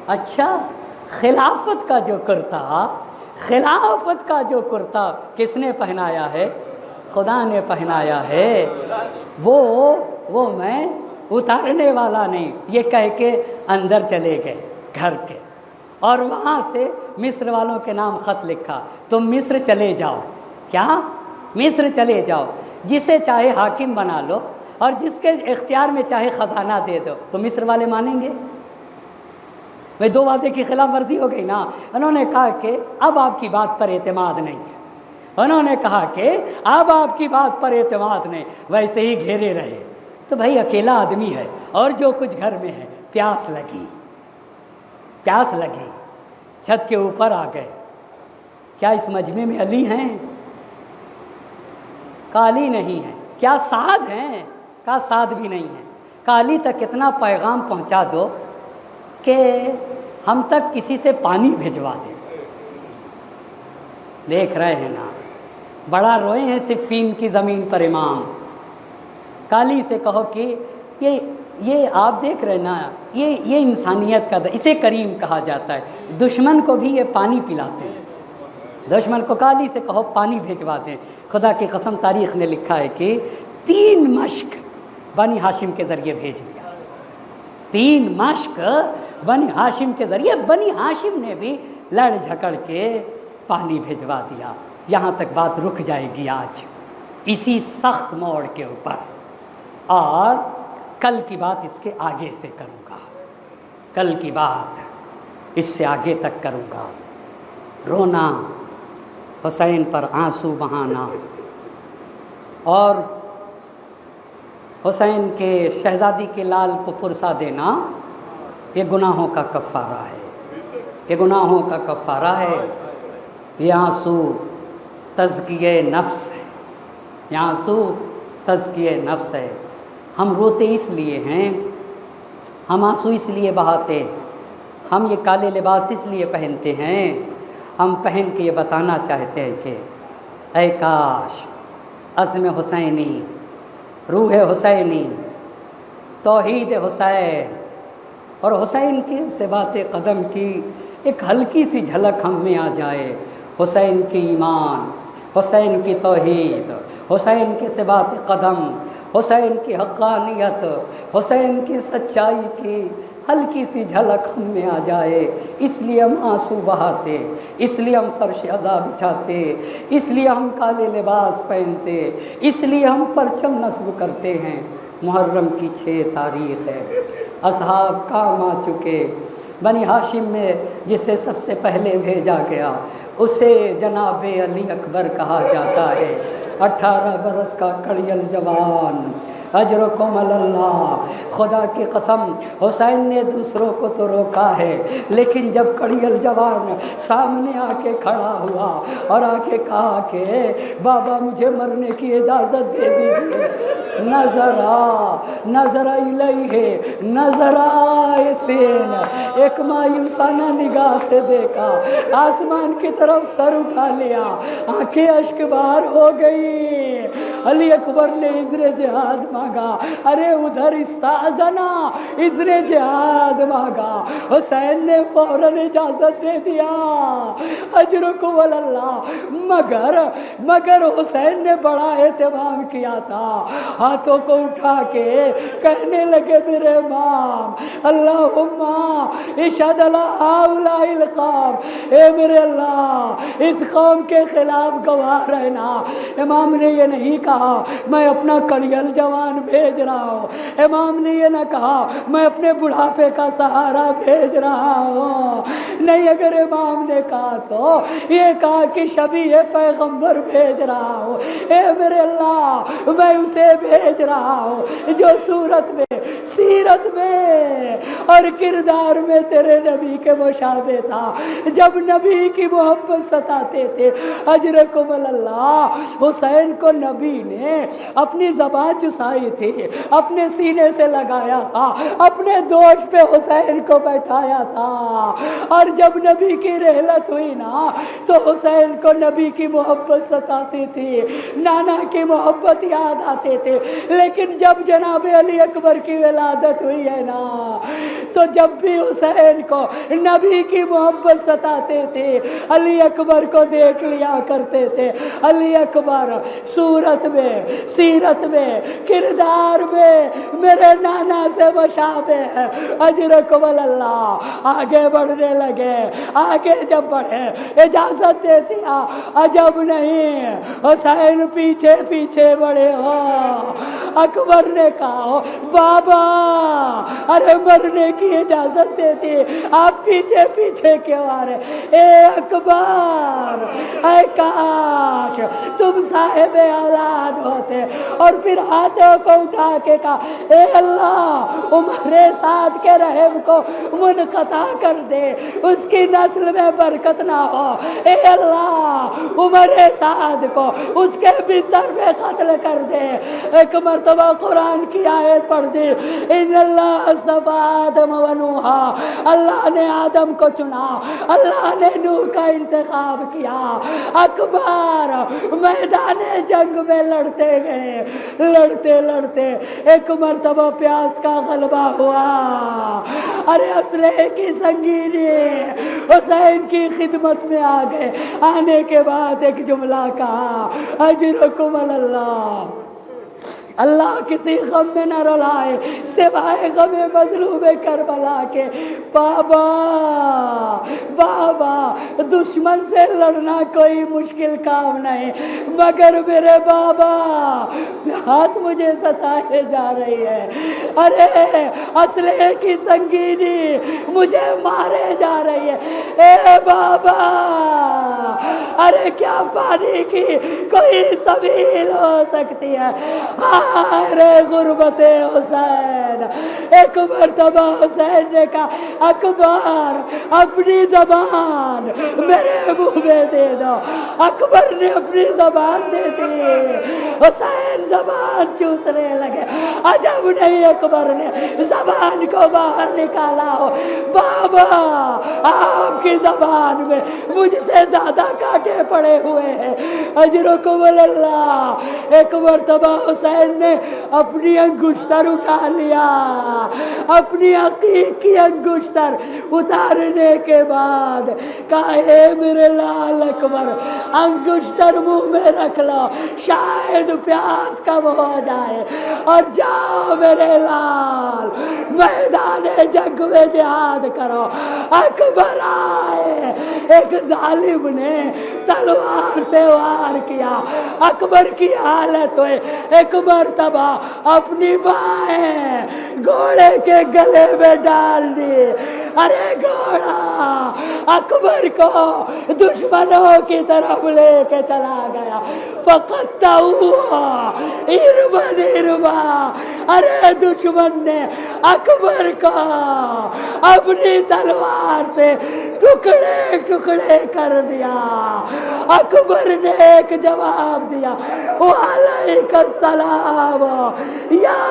Speaker 2: اچھا خلافت کا جو کرتا کس نے پہنایا ہے؟ خدا نے پہنایا ہے، وہ میں اتارنے والا نہیں۔ یہ کہہ کے اندر چلے گئے گھر کے، اور وہاں سے مصر والوں کے نام خط لکھا، تم مصر چلے جاؤ۔ کیا؟ مصر چلے جاؤ، جسے چاہے حاکم بنا لو اور جس کے اختیار میں چاہے خزانہ دے دو۔ تو مصر والے مانیں گے؟ میں دو وعدے کی خلاف ورزی ہو گئی نا۔ انہوں نے کہا کہ اب آپ کی بات پر اعتماد نہیں ہے، انہوں نے کہا کہ اب آپ کی بات پر اعتماد نہیں، ویسے ہی گھیرے رہے۔ تو بھائی اکیلا آدمی ہے اور جو کچھ گھر میں ہے، پیاس لگی، چھت کے اوپر آ گئے۔ کیا اس مجمع میں علی ہیں؟ کہا علی نہیں ہے۔ کیا سعد ہیں؟ کہا سعد بھی نہیں ہے۔ کہا علی تک اتنا پیغام پہنچا دو کہ ہم تک کسی سے پانی بھیجوا دیں۔ دیکھ رہے ہیں نا، بڑا روئے ہیں صفین کی زمین پر امام۔ کالی سے کہو کہ یہ آپ دیکھ رہے نا، یہ انسانیت کا اسے کریم کہا جاتا ہے۔ دشمن کو بھی یہ پانی پلاتے ہیں، دشمن کو کالی سے کہو پانی بھیجوا دیں۔ خدا کی قسم تاریخ نے لکھا ہے کہ 3 مشک بنی ہاشم کے ذریعے بھیج دیا، 3 مشک بنی ہاشم کے ذریعے، بنی ہاشم نے بھی لڑ جھگڑ کے پانی بھیجوا دیا۔ یہاں تک بات رک جائے گی آج اسی سخت موڑ کے اوپر، اور کل کی بات اس کے آگے سے کروں گا، کل کی بات اس سے آگے تک کروں گا۔ رونا، حسین پر آنسو بہانا، اور حسین کے شہزادی کے لال کو پرسا دینا یہ گناہوں کا کفارہ ہے، یہ گناہوں کا کفارہ ہے۔ یہ آنسو تزکیہ نفس ہے، یہ آنسو تزکیہ نفس ہے۔ ہم روتے اس لیے ہیں، ہم آنسو اس لیے بہاتے، ہم یہ کالے لباس اس لیے پہنتے ہیں، ہم پہن کے یہ بتانا چاہتے ہیں کہ اے کاش عزم حسینی، روح حسینی، توحید حسین اور حسین کی ثبات قدم کی ایک ہلکی سی جھلک ہم میں آ جائے۔ حسین کی ایمان، حسین کی توحید، حسین کے ثبات قدم، حسین کی حقانیت، حسین کی سچائی کی ہلکی سی جھلک ہم میں آ جائے، اس لیے ہم آنسو بہاتے، اس لیے ہم فرش عزا بچھاتے، اس لیے ہم کالے لباس پہنتے، اس لیے ہم پرچم نصب کرتے ہیں۔ محرم کی 6 تاریخ ہے، اصحاب کام آ چکے، بنی ہاشم میں جسے سب سے پہلے بھیجا گیا اسے جناب علی اکبر کہا جاتا ہے۔ 18 برس کا کڑیل جوان، اجرکم اللہ، خدا کی قسم حسین نے دوسروں کو تو روکا ہے، لیکن جب کڑیل جوان سامنے آ کے کھڑا ہوا اور آ کے کہا کہ بابا مجھے مرنے کی اجازت دے دیجیے، نظر الیہ نظر آئسین، ایک مایوسانہ نگاہ سے دیکھا، آسمان کی طرف سر اٹھا لیا، آنکھیں اشک بار ہو گئی۔ علی اکبر نے عذر جہاد مانگا، ارے ادھر استاذنا، عذر جہاد مانگا، حسین نے فوراً اجازت دے دیا، اجرکم اللہ۔ مگر حسین نے بڑا اہتمام کیا تھا، ہاتھوں کو اٹھا کے کہنے لگے میرے امام اللہم اشہد علی ہؤلاء القوم، اے میرے اللہ اس قوم کے خلاف گواہ رہنا۔ امام نے یہ نہیں کہا میں اپنا کڑیل جوان بھیج رہا ہوں، امام نے یہ نہ کہا میں اپنے بڑھاپے کا سہارا بھیج رہا ہوں، نہیں، اگر امام نے کہا تو یہ کہا کہ شبیہ پیغمبر بھیج رہا ہوں، اے میرے اللہ میں اسے بھیج رہا ہوں جو صورت میں، سیرت میں اور کردار میں تیرے نبی کے مشابہ تھا۔ جب نبی کی محبت ستاتے تھے، اجرکم اللہ، حسین کو نبی نے اپنی زبان چسائی تھی، اپنے سینے سے لگایا تھا، اپنے دوش پہ حسین کو بیٹھایا تھا، اور جب نبی کی رحلت ہوئی نا تو حسین کو نبی کی محبت ستاتی تھی، نانا کی محبت یاد آتے تھے، لیکن جب جناب علی اکبر کی ولادت ہوئی ہے نا تو جب بھی حسین کو نبی کی محبت ستاتے تھے علی اکبر کو دیکھ لیا کرتے تھے۔ علی اکبر صورت میں، سیرت میں، کردار میں میرے نانا سے مشابہ ہے، اجرکم اللہ۔ آگے بڑھنے لگے، آگے جب بڑھے اجازت دے دیا، عجب نہیں حسین پیچھے پیچھے بڑھے ہو۔ اکبر نے کہا بابا ارے مرنے کی اجازت دے دی، آپ پیچھے پیچھے کیوں آ رہے؟ اے اکبر، اے کاش تم صاحب اولاد ہوتے، اور پھر ہاتھوں کو اٹھا کے کہا اے اللہ عمر سعد کے رحم کو منقطع کر دے، اس کی نسل میں برکت نہ ہو، اے اللہ عمر سعد کو اس کے بستر میں قتل کر دے۔ ایک مرتبہ قرآن کی آیت پڑھ دی، ان اللہ اصطفیٰ آدم و نوحا، اللہ نے آدم کو چنا، اللہ نے نوح کا انتخاب کیا۔ اکبر میدان جنگ میں لڑتے گئے، لڑتے لڑتے ایک مرتبہ پیاس کا غلبہ ہوا، ارے اسلحے کی سنگینی حسین کی خدمت میں آ گئے، آنے کے بعد ایک جملہ کہا اجرکم اللہ، اللہ کسی غم میں نہ رلائے سوائے غم مظلوم کربلا کے۔ بابا بابا دشمن سے لڑنا کوئی مشکل کام نہیں، مگر میرے بابا پیاس مجھے ستائے جا رہی ہے، ارے اسلحے کی سنگینی مجھے مارے جا رہی ہے، اے بابا ارے کیا پانی کی کوئی سبیل ہو سکتی ہے؟ ارے غربت حسین، ایک مرتبہ حسین نے کہا اکبر اپنی زبان میرے منہ میں دے دو، اکبر نے اپنی زبان دے دی، حسین زبان چوسنے لگے، عجب نہیں اکبر نے زبان کو باہر نکالا ہو، بابا آپ کی زبان میں مجھ سے زیادہ کانٹے پڑے ہوئے ہیں، اجرکم اللہ۔ ایک مرتبہ حسین نے اپنی انگشتر اٹھا لیا، اپنی عقیق کی انگشتر اتارنے کے بعد کہا اے میرے لال اکبر انگشتر منہ میں رکھ لو، شاید پیاس کم ہو جائے، اور جاؤ میرے لال میدان جنگ میں جہاد کرو۔ اکبر آئے، ایک ظالم نے تلوار سے وار کیا، اکبر کی حالت ہوئے، ایک مرتبہ اپنی بائیں گھوڑے کے گلے میں ڈال دی، ارے گھوڑا اکبر کو دشمنوں کی طرف لے کے چلا گیا، فقطعوها اربا اربا، ارے دشمن نے اکبر کو اپنی تلوار سے ٹکڑے ٹکڑے کر دیا۔ اکبر نے ایک جواب دیا، وعلیک السلام یا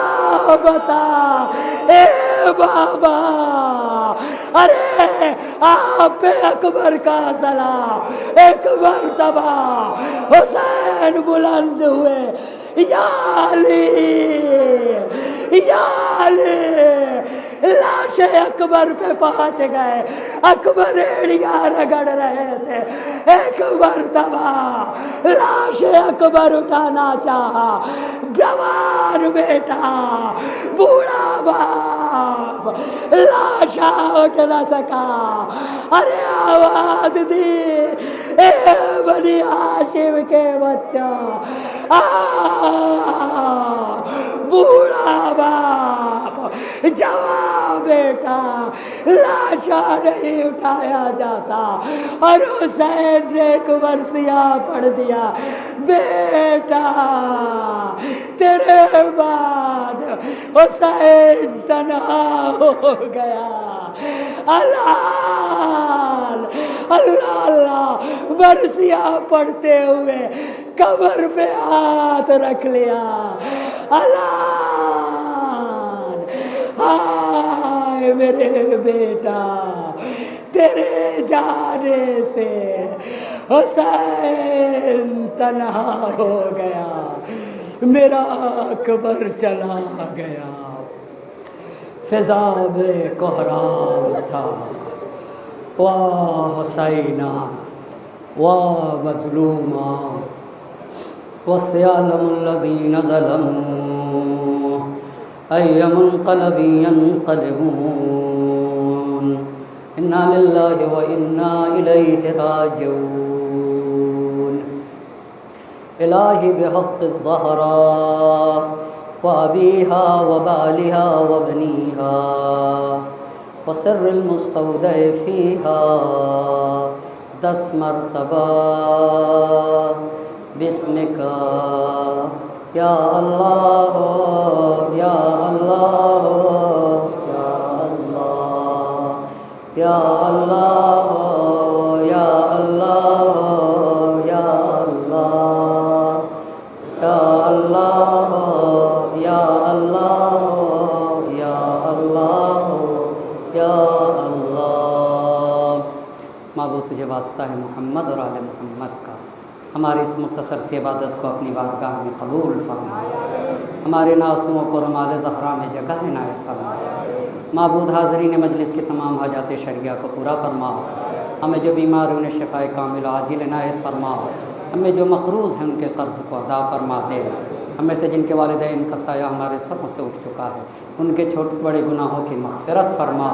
Speaker 2: بتا، اے بابا، ارے آپ پہ اکبر کا سلام۔ ایک مرتبہ حسین بلند ہوئے، یا علی یا علی، لاش اکبر پہ پہنچ گئے، اکبر ایڑیاں رگڑ رہے تھے، ایک مرتبہ لاش اکبر اٹھانا چاہا، جوان بیٹا بوڑھا باپ لاشا اٹھ نہ سکا، ارے آواز دی اے بنی ہاشم کے بچوں، بوڑھا باپ جوان بیٹا لاشا نہیں اٹھایا جاتا، اور حسین نے ایک ورثیہ پڑھ دیا، بیٹا تیرے بعد حسین تنہا ہو گیا، اللہ اللہ اللہ، ورثیہ پڑھتے ہوئے قبر پہ ہاتھ رکھ لیا، اللہ ہائے میرے بیٹا تیرے جانے سے حسین تنہا ہو گیا، میرا اکبر چلا گیا، فضا میں کوہرام تھا، واہ حسینہ واہ مظلومہ، وسيعلم الذين ظلموا أي منقلب ينقلبون، إنا لله وإنا إليه راجعون۔ إلهي بحق الزهراء وأبيها وبالها وبنيها وسر المستودع فيها 10 مرتبہ بسمک یا اللہ یا اللہ یا اللہ یا اللہ یا اللہ یا اللہ یا اللہ یا اللہ یا اللہ یا اللہ۔ معبود تجھے واسطہ ہے محمد اور آل محمد کا، ہماری اس مختصر سی عبادت کو اپنی بارگاہ میں قبول فرما، ہمارے ناصووں کو رمال زہرا میں جگہ عنایت فرما۔ معبود حاضرین مجلس کی تمام حاجات شرعیہ کو پورا فرما، ہمیں جو بیمار ہیں انہیں شفاء کامل عاجل عنایت فرما، ہمیں جو مقروض ہیں ان کے قرض کو ادا فرما دے، ہمیں سے جن کے والدین کا سایہ ہمارے سروں سے اٹھ چکا ہے ان کے چھوٹے بڑے گناہوں کی مغفرت فرما،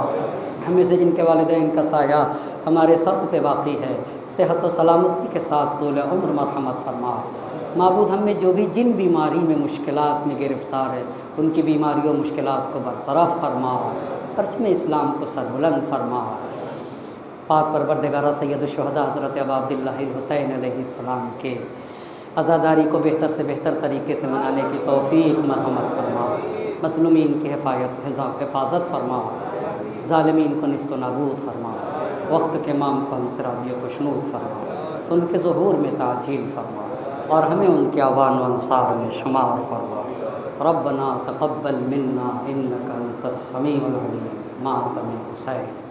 Speaker 2: ہمیں سے جن کے والدین کا سایہ ہمارے سر پہ باقی ہے صحت و سلامتی کے ساتھ طول عمر مرحمت فرما۔ معبود ہم میں جو بھی جن بیماری میں مشکلات میں گرفتار ہے ان کی بیماریوں و مشکلات کو برطرف فرما، پرچم اسلام کو سربلند فرما۔ پاک پروردگارہ سید الشہداء حضرت ابا عبداللہ الحسین علیہ السلام کے عزاداری کو بہتر سے بہتر طریقے سے منانے کی توفیق مرحمت فرما، مظلومین کی حفاظت فرما، ظالمین کو نیست و نابود فرما، وقت کے امام کو ہم سے راضی خوشنود فرما، ان کے ظہور میں تعجیل فرما اور ہمیں ان کے اعوان و انصار میں شمار فرما۔ ربنا تقبل منا انک انت السمیع العلیم، ماتم حسین۔